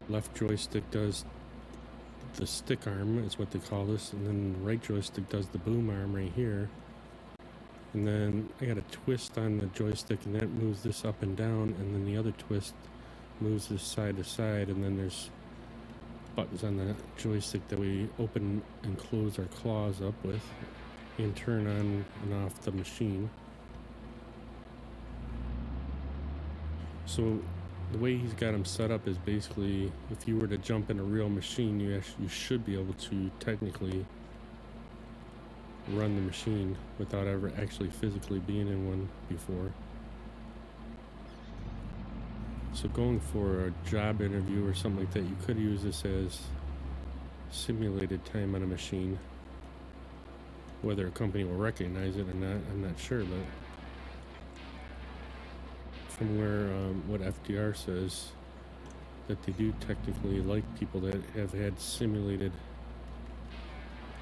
Left joystick does the stick arm, is what they call this, and then the right joystick does the boom arm right here. And then I got a twist on the joystick, and that moves this up and down, and then the other twist moves this side to side, and then there's buttons on the joystick that we open and close our claws up with and turn on and off the machine. So the way he's got them set up is basically, if you were to jump in a real machine, you should be able to technically run the machine without ever actually physically being in one before. So going for a job interview or something like that, you could use this as simulated time on a machine. Whether a company will recognize it or not, I'm not sure, but from where what FDR says, that they do technically like people that have had simulated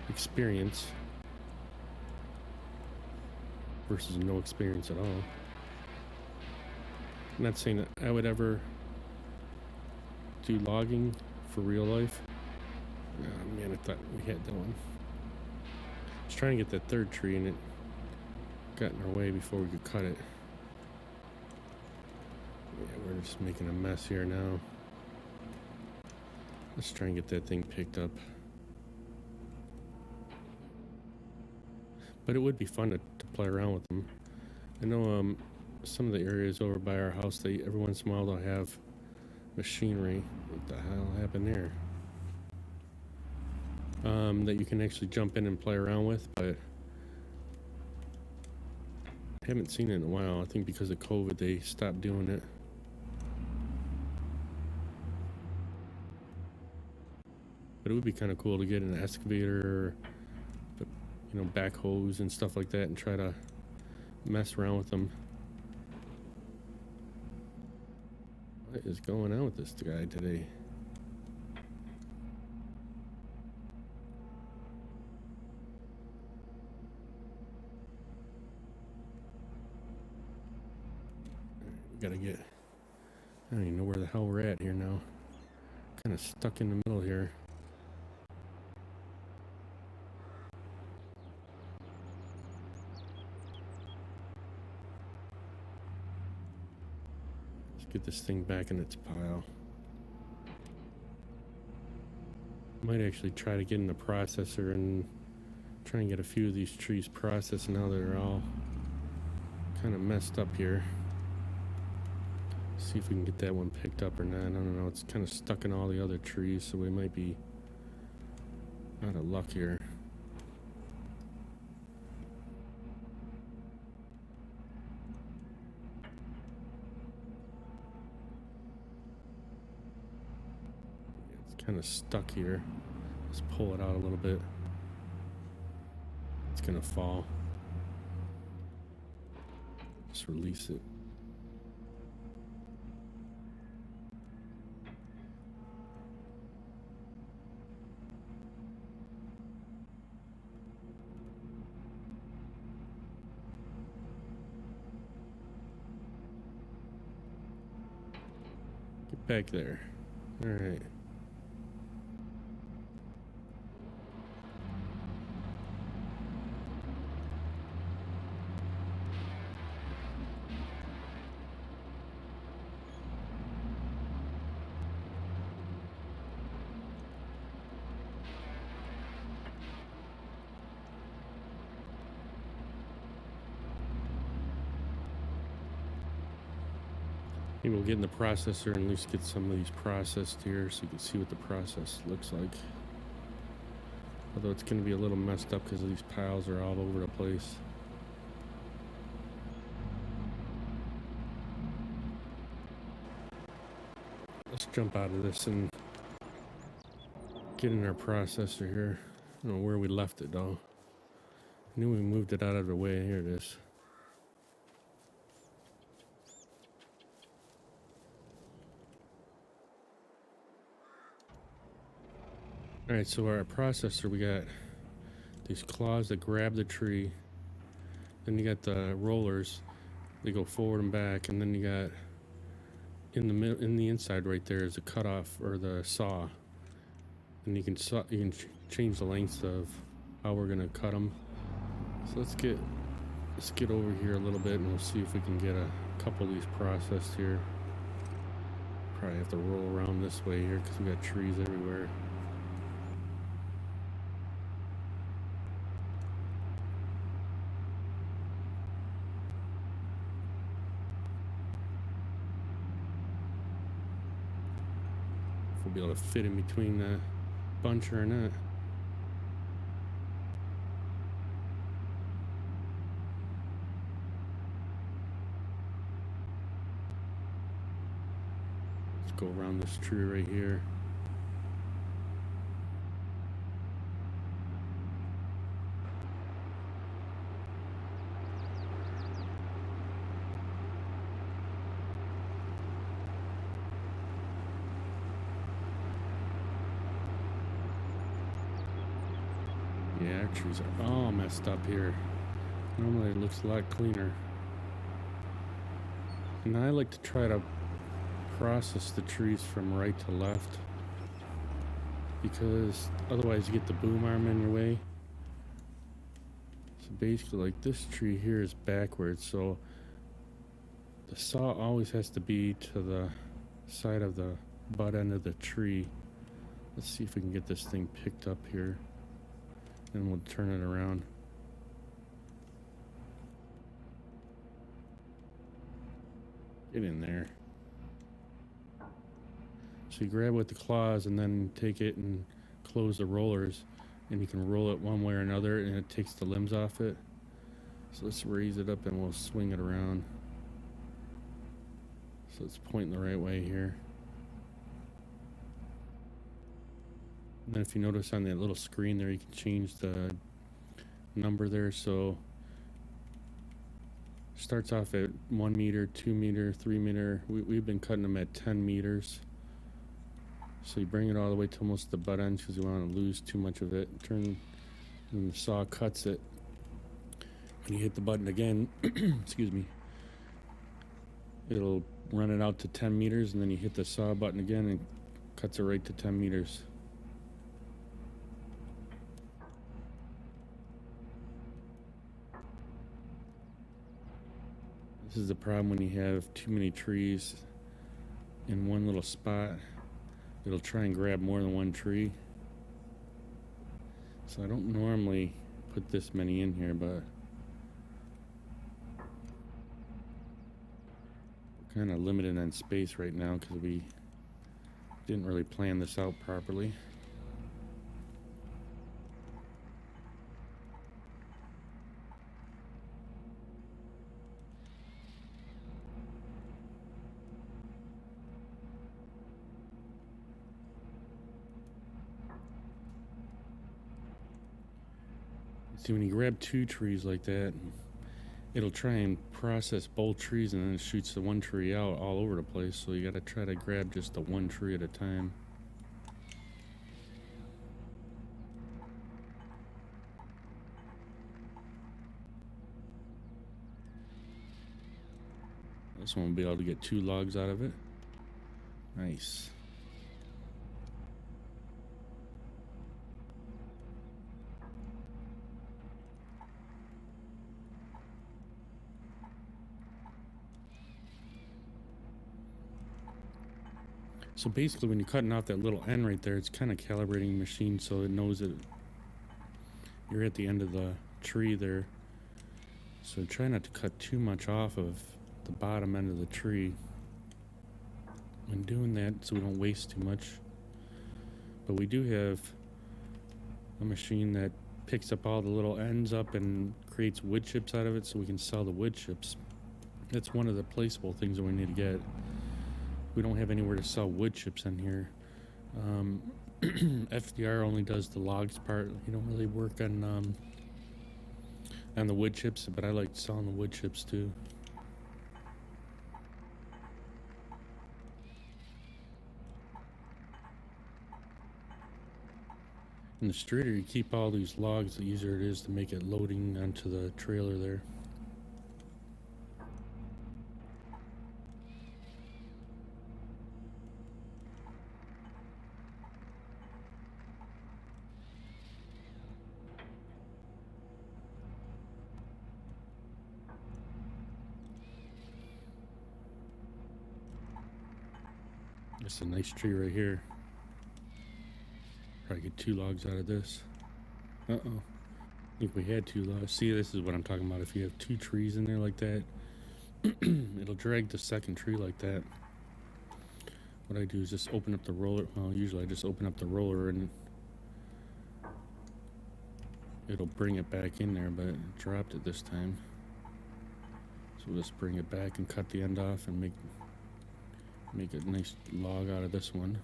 experience versus no experience at all. I'm not saying that I would ever do logging for real life. Oh man, I thought we had that one. I was trying to get that third tree and it got in our way before we could cut it. Yeah, we're just making a mess here now. Let's try and get that thing picked up. But it would be fun to play around with them. I know some of the areas over by our house, they every once in a while they'll have machinery. What the hell happened there? That you can actually jump in and play around with, but I haven't seen it in a while. I think because of COVID they stopped doing it. But it would be kind of cool to get an excavator, or, you know, backhoes and stuff like that, and try to mess around with them. What is going on with this guy today? We gotta get... I don't even know where the hell we're at here now. Kind of stuck in the middle here. Get this thing back in its pile. Might actually try to get in the processor and try and get a few of these trees processed now that they're all kind of messed up here. See if we can get that one picked up or not. I don't know. It's kind of stuck in all the other trees, so we might be out of luck here. Kind of stuck here. Let's pull it out a little bit. It's gonna fall. Just release it. Get back there. All right. Maybe we'll get in the processor and at least get some of these processed here so you can see what the process looks like. Although it's going to be a little messed up because these piles are all over the place. Let's jump out of this and get in our processor here. I don't know where we left it though. I knew we moved it out of the way. Here it is. Alright, so our processor, we got these claws that grab the tree. Then you got the rollers. They go forward and back, and then you got in the middle, in the inside right there is a cutoff or the saw, and you can change the lengths of how we're gonna cut them. So let's get over here a little bit, and we'll see if we can get a couple of these processed here. Probably have to roll around this way here because we got trees everywhere. We'll be able to fit in between the bunch or not. Let's go around this tree right here. Yeah, our trees are all messed up here. Normally it looks a lot cleaner. And I like to try to process the trees from right to left, because otherwise you get the boom arm in your way. So basically, like this tree here is backwards, so the saw always has to be to the side of the butt end of the tree. Let's see if we can get this thing picked up here. And we'll turn it around. Get in there. So you grab with the claws and then take it and close the rollers, and you can roll it one way or another, and it takes the limbs off it. So let's raise it up and we'll swing it around. So it's pointing the right way here. And then if you notice on that little screen there, you can change the number there. So starts off at 1 meter, 2 meter, 3 meter. We've been cutting them at 10 meters. So you bring it all the way to almost the butt end because you want to lose too much of it. Turn, and the saw cuts it. When you hit the button again, excuse me, it'll run it out to 10 meters, and then you hit the saw button again and cuts it right to 10 meters. This is the problem when you have too many trees in one little spot. It'll try and grab more than one tree. So I don't normally put this many in here, but we're kind of limited on space right now because we didn't really plan this out properly. See, when you grab two trees like that, it'll try and process both trees, and then it shoots the one tree out all over the place. So you gotta try to grab just the one tree at a time. This one will be able to get 2 logs out of it. Nice. So basically, when you're cutting off that little end right there, it's kind of calibrating the machine so it knows that you're at the end of the tree there. So try not to cut too much off of the bottom end of the tree. when doing that so we don't waste too much. But we do have a machine that picks up all the little ends up and creates wood chips out of it so we can sell the wood chips. That's one of the placeable things that we need to get. We don't have anywhere to sell wood chips in here. FDR only does the logs part. You don't really work on the wood chips, but I like selling the wood chips too. In the streeter, you keep all these logs, the easier it is to make it loading onto the trailer there. It's a nice tree right here. Probably get 2 logs out of this. I think we had 2 logs. See, this is what I'm talking about. If you have 2 trees in there like that, it'll drag the second tree like that. What I do is just open up the roller. Well, usually I just open up the roller and it'll bring it back in there, but it dropped it this time. So we'll just bring it back and cut the end off and make a nice log out of this one.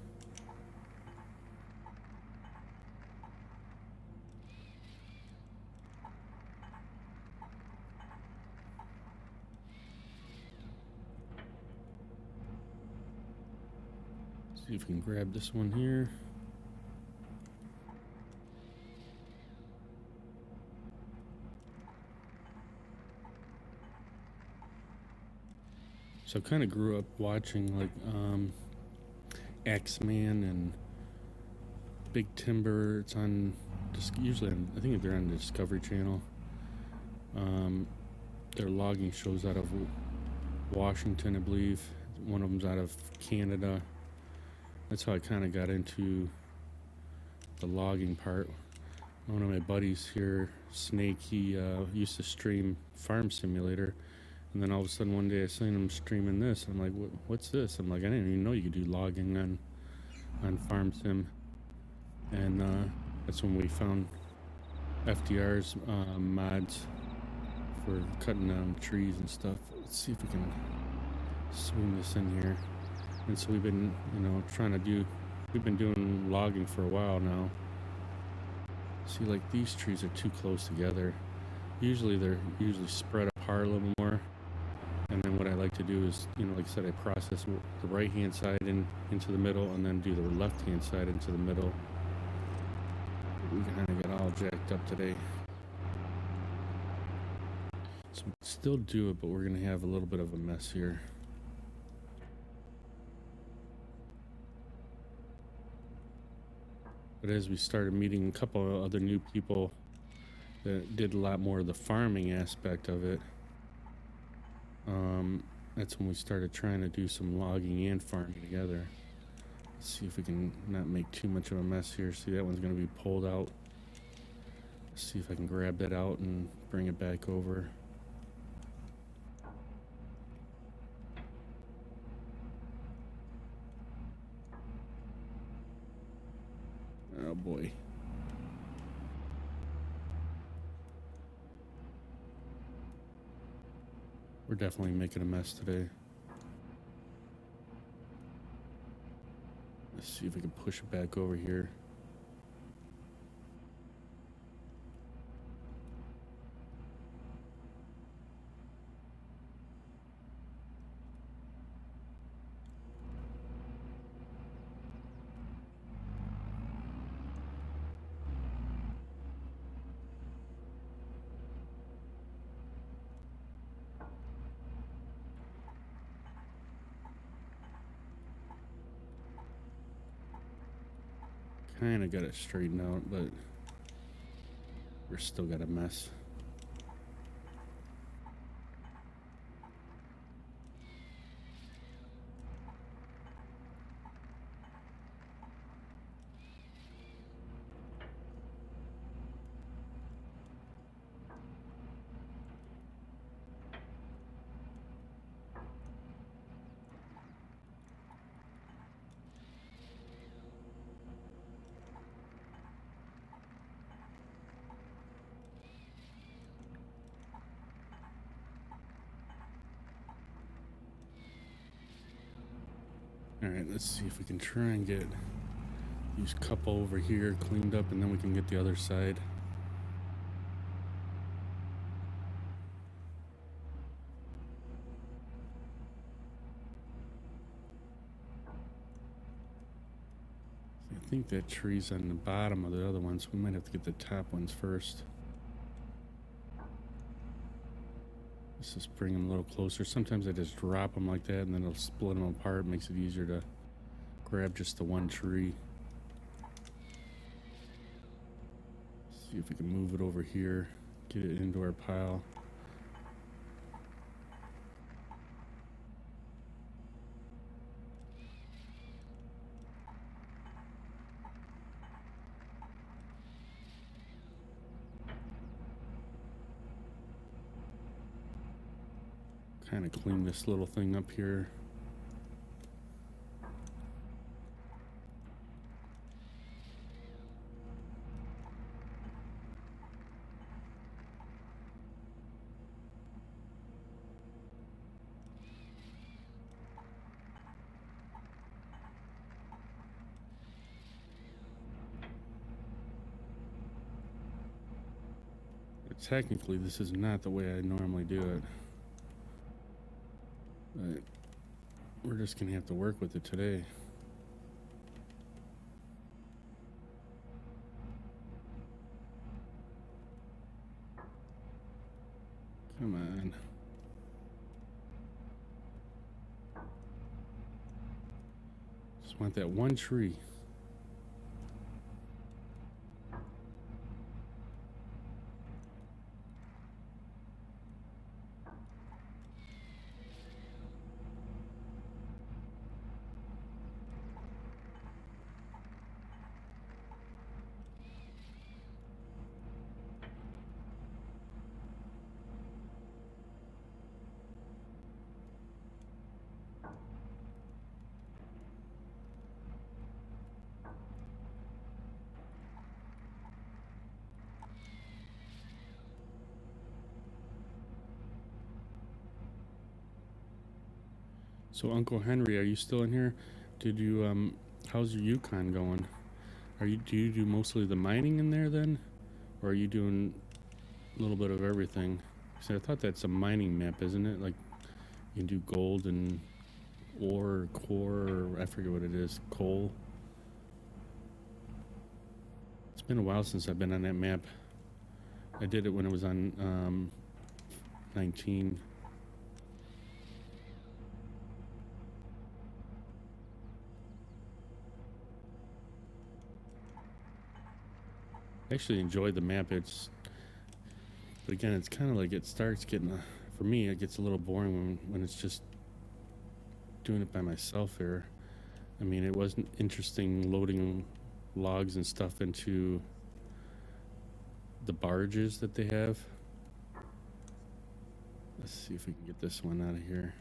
See if we can grab this one here. So I kind of grew up watching like X-Man and Big Timber. It's on usually I think they're on the Discovery Channel. Their logging shows out of Washington, I believe. One of them's out of Canada. That's how I kind of got into the logging part. One of my buddies here, Snake, he used to stream Farm Simulator. And then all of a sudden one day I seen him streaming this. I'm like, what's this? I'm like, I didn't even know you could do logging on Farm Sim. And that's when we found FDR's mods for cutting down trees and stuff. Let's see if we can swing this in here. And so we've been, we've been doing logging for a while now. See, like these trees are too close together. Usually they're spread apart a little more. And then what I like to do is, like I said, I process the right-hand side into the middle and then do the left-hand side into the middle. We kind of got all jacked up today. So we can still do it, but we're going to have a little bit of a mess here. But as we started meeting a couple of other new people that did a lot more of the farming aspect of it, that's when we started trying to do some logging and farming together. Let's see if we can not make too much of a mess here. See, that one's going to be pulled out. Let's see if I can grab that out and bring it back over. Oh boy. We're definitely making a mess today. Let's see if we can push it back over here. Kind of got it straightened out, but we're still got a mess. Alright, let's see if we can try and get these couple over here cleaned up, and then we can get the other side. I think that tree's on the bottom of the other ones. We might have to get the top ones first. Let's just bring them a little closer. Sometimes I just drop them like that and then it'll split them apart. It makes it easier to grab just the one tree. See if we can move it over here, get it into our pile. Kind of clean this little thing up here. But technically, this is not the way I normally do it. But we're just gonna have to work with it today. Come on. Just want that one tree. So Uncle Henry, are you still in here? Did you how's your Yukon going? Do you do mostly the mining in there then? Or are you doing a little bit of everything? So I thought that's a mining map, isn't it? Like you can do gold and ore or core, or I forget what it is, coal. It's been a while since I've been on that map. I did it when it was on 19. I actually enjoyed the map. But again, it's kind of like it starts getting, for me, it gets a little boring when it's just doing it by myself here. I mean, it wasn't interesting loading logs and stuff into the barges that they have. Let's see if we can get this one out of here.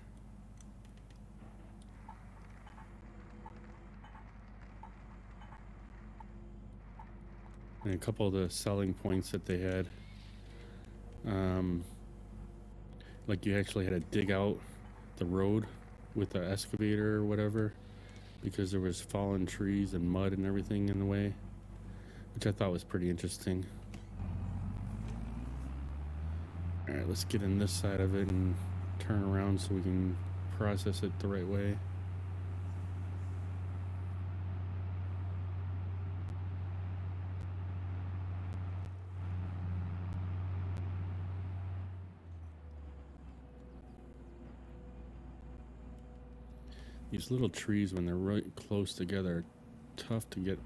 And a couple of the selling points that they had, like you actually had to dig out the road with the excavator or whatever, because there was fallen trees and mud and everything in the way, which I thought was pretty interesting. All right, let's get in this side of it and turn around so we can process it the right way. These little trees, when they're right close together, are tough to get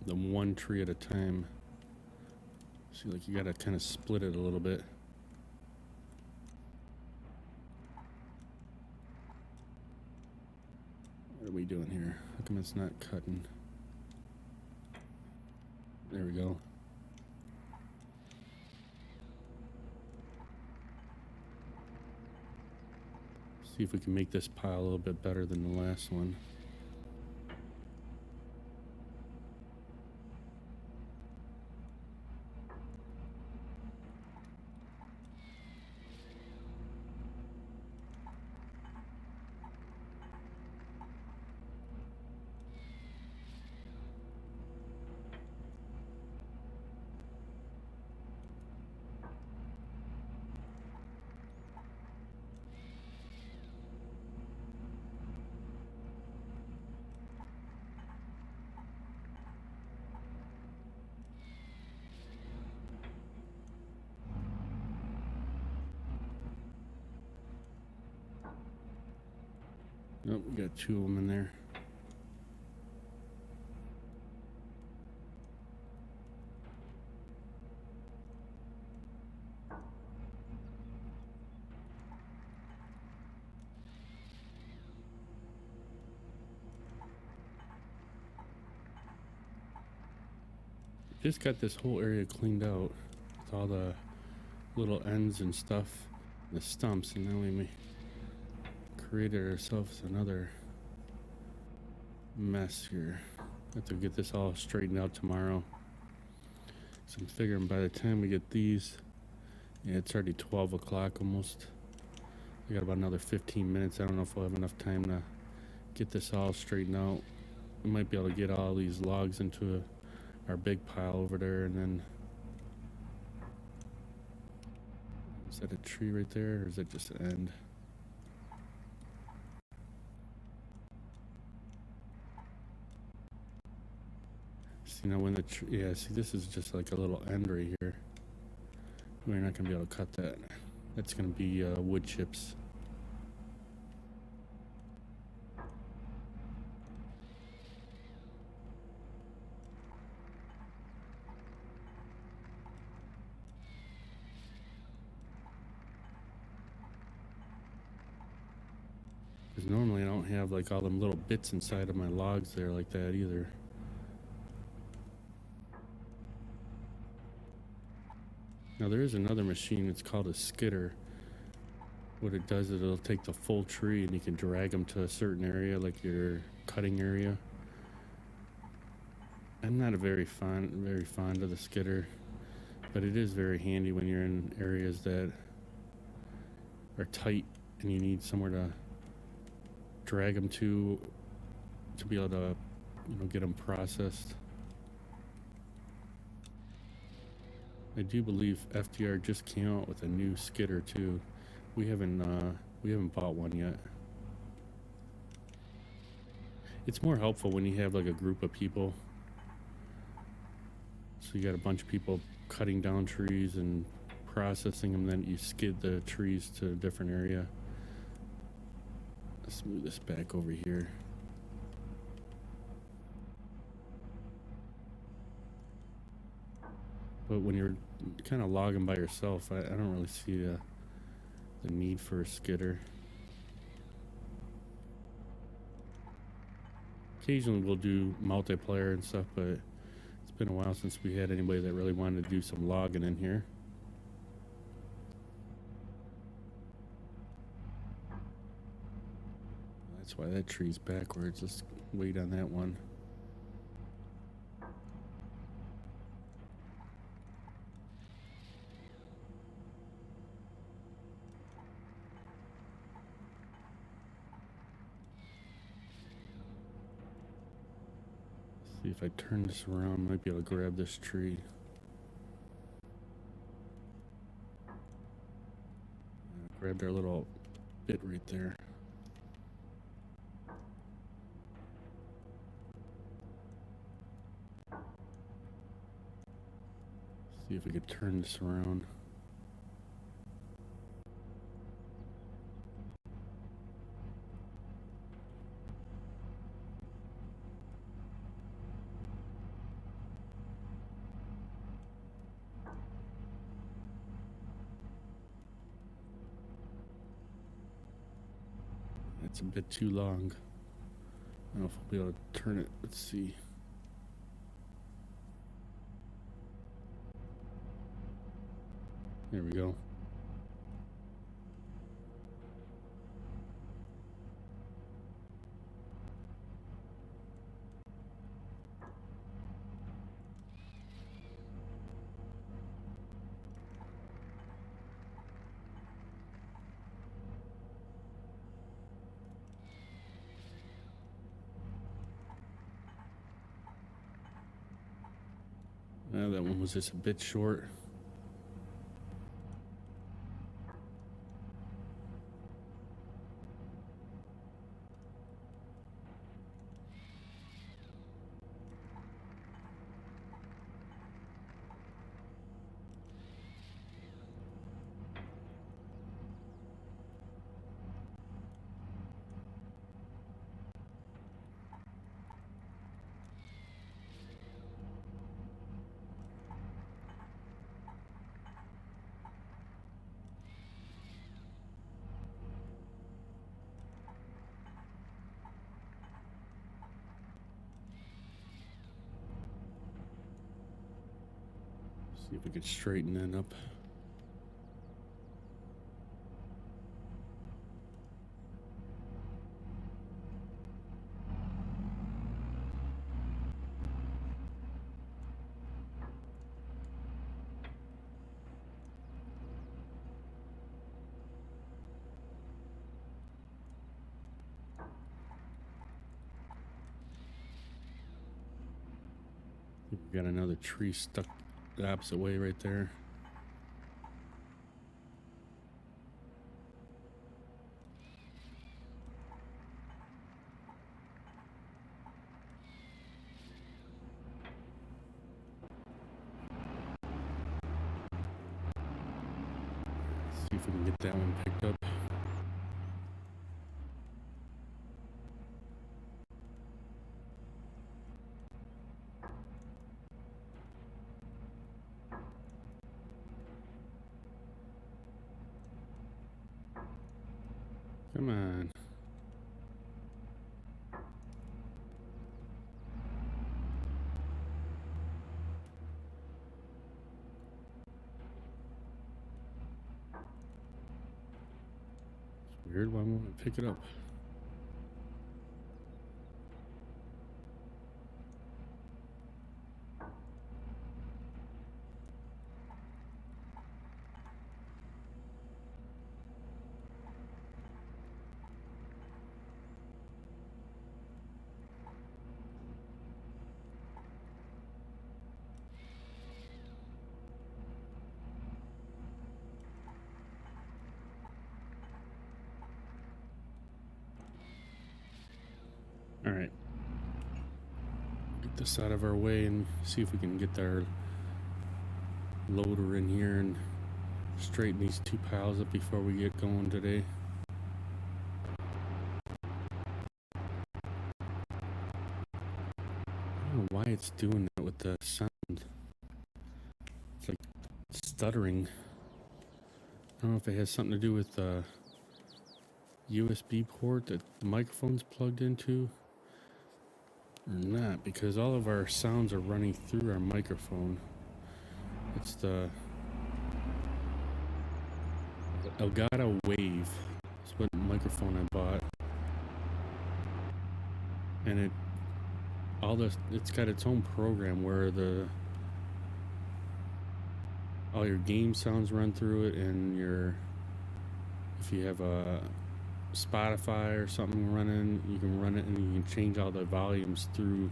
them one tree at a time. See, like you gotta kind of split it a little bit. What are we doing here? How come it's not cutting? There we go. See if we can make this pile a little bit better than the last one. Oh, we got two of them in there. Just got this whole area cleaned out with all the little ends and stuff, the stumps, and now we created ourselves another mess here. Have to get this all straightened out tomorrow. So I'm figuring by the time we get these, yeah, it's already 12 o'clock almost. We got about another 15 minutes. I don't know if we'll have enough time to get this all straightened out. We might be able to get all these logs into our big pile over there, and then is that a tree right there, or is that just an end? See, now when the yeah, see, this is just like a little end right here. We're not gonna be able to cut that. That's gonna be wood chips. Because normally I don't have like all them little bits inside of my logs there like that either. Now there is another machine, it's called a skidder. What it does is it'll take the full tree and you can drag them to a certain area, like your cutting area. I'm not very fond of the skidder, but it is very handy when you're in areas that are tight and you need somewhere to drag them to be able to, get them processed. I do believe FDR just came out with a new skidder too. We haven't bought one yet. It's more helpful when you have like a group of people. So you got a bunch of people cutting down trees and processing them, then you skid the trees to a different area. Let's move this back over here. But when you're kind of logging by yourself, I don't really see the need for a skidder. Occasionally we'll do multiplayer and stuff, but it's been a while since we had anybody that really wanted to do some logging in here. That's why that tree's backwards. Let's wait on that one. See if I turn this around, I might be able to grab this tree. Grab their little bit right there. See if we could turn this around. It's a bit too long. I don't know if I'll be able to turn it. Let's see. There we go. That one was just a bit short. See if we could straighten that up. We got another tree stuck the opposite way right there. See if we can get that one picked up. Come on. It's weird, why won't it pick it up? All right. Get this out of our way and see if we can get our loader in here and straighten these two piles up before we get going today. I don't know why it's doing that with the sound. It's like stuttering. I don't know if it has something to do with the USB port that the microphone's plugged into or not, because all of our sounds are running through our microphone. It's the Elgato Wave. That's what microphone I bought, and it's got its own program where all your game sounds run through it, and if you have a Spotify or something running, you can run it and you can change all the volumes through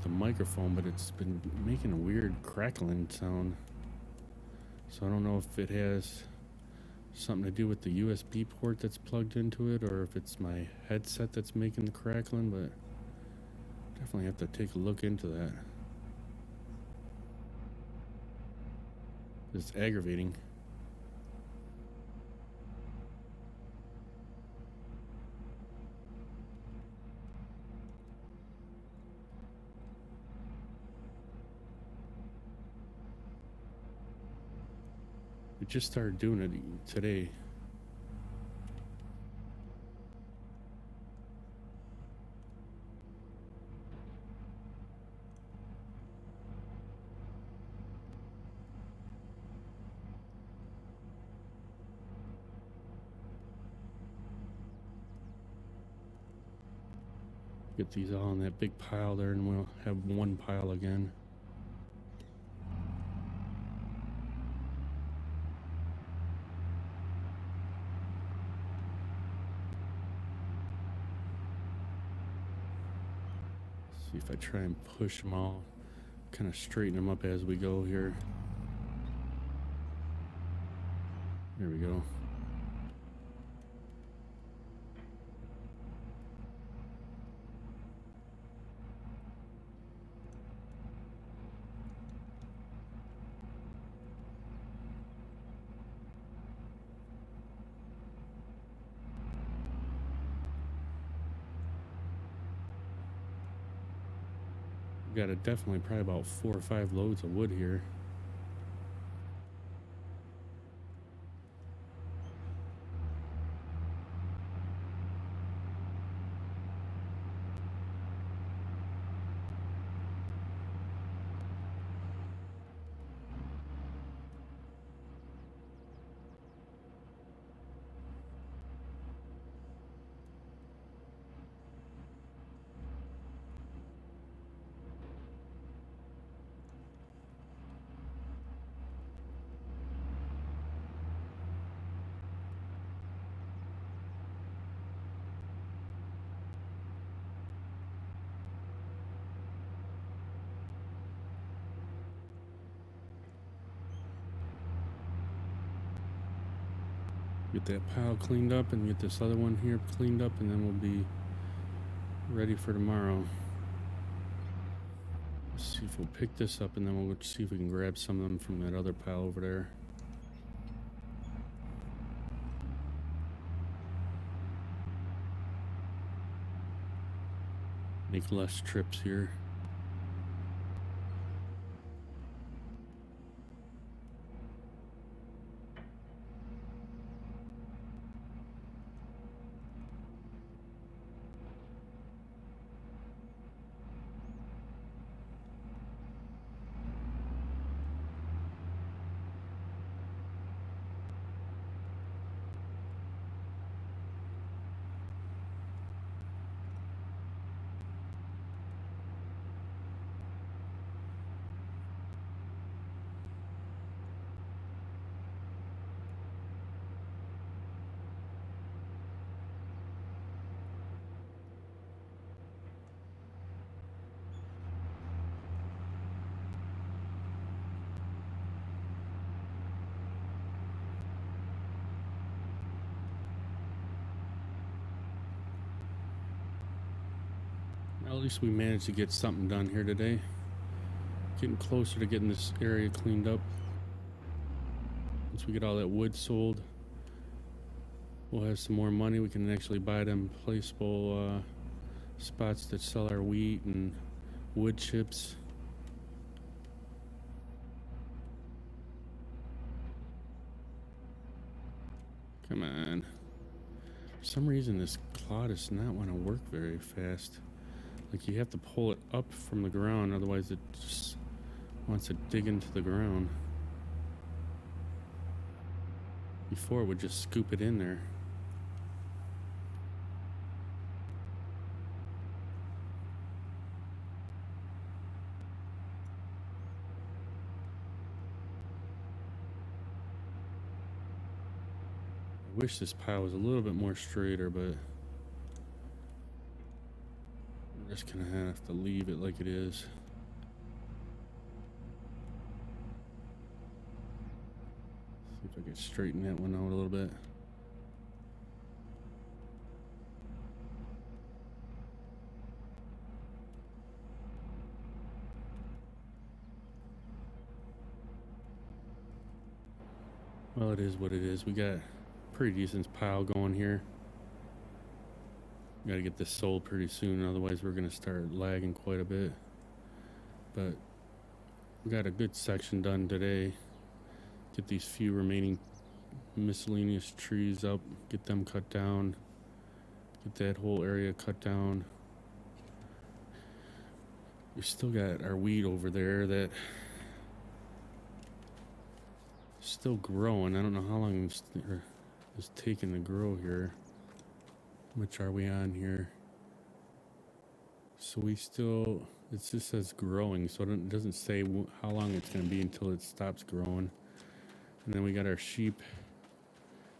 the microphone, but it's been making a weird crackling sound. So I don't know if it has something to do with the USB port that's plugged into it, or if it's my headset that's making the crackling, but definitely have to take a look into that. It's aggravating. We just started doing it today. Get these all in that big pile there, and we'll have one pile again. See if I try and push them all, kind of straighten them up as we go here. There we go. Got definitely probably about 4 or 5 loads of wood here. Get that pile cleaned up and get this other one here cleaned up, and then we'll be ready for tomorrow. Let's see if we'll pick this up, and then we'll see if we can grab some of them from that other pile over there. Make less trips here. At least we managed to get something done here today. Getting closer to getting this area cleaned up. Once we get all that wood sold, we'll have some more money. We can actually buy them placeable spots that sell our wheat and wood chips. Come on. For some reason this clod does not want to work very fast. Like, you have to pull it up from the ground, otherwise it just wants to dig into the ground. Before it would just scoop it in there. I wish this pile was a little bit more straighter, but we're just gonna have to leave it like it is. See if I can straighten that one out a little bit. Well, it is what it is. We got a pretty decent pile going here. Got to get this sold pretty soon, otherwise we're going to start lagging quite a bit. But we got a good section done today. Get these few remaining miscellaneous trees up, get them cut down, get that whole area cut down. We still got our weed over there that still growing. I don't know how long it's taking to grow here. How much are we on here? So we still, it just says growing, so it doesn't say how long it's going to be until it stops growing. And then we got our sheep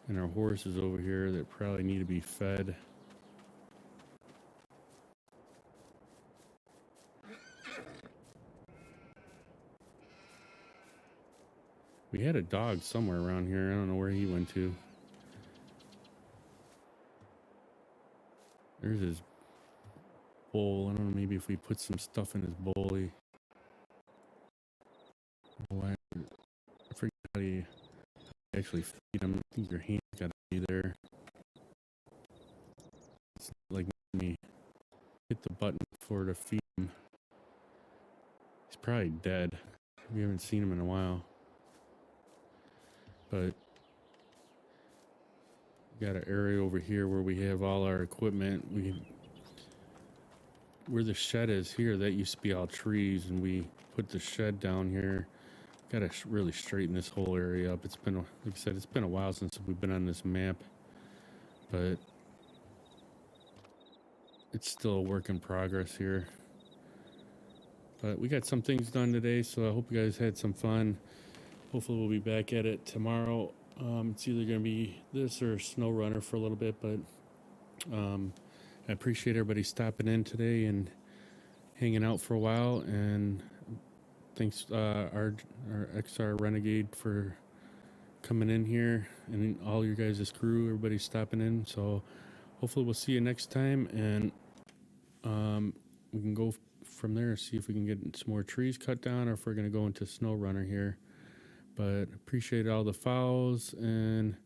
and our horses over here that probably need to be fed. We had a dog somewhere around here. I don't know where he went to. There's his bowl. I don't know, maybe if we put some stuff in his bowl. I forget how you actually feed him. I think your hand's got to be there. It's like me hit the button for to feed him. He's probably dead. We haven't seen him in a while. But we got an area over here where we have all our equipment. Where the shed is here, that used to be all trees, and we put the shed down here. Got to really straighten this whole area up. It's been, like I said, it's been a while since we've been on this map, but it's still a work in progress here. But we got some things done today, so I hope you guys had some fun. Hopefully we'll be back at it tomorrow. It's either going to be this or Snow Runner for a little bit, but I appreciate everybody stopping in today and hanging out for a while. And thanks our XR Renegade for coming in here, and all your guys' crew, everybody stopping in. So hopefully we'll see you next time, and we can go from there, see if we can get some more trees cut down, or if we're going to go into snow runner here. But appreciate all the follows and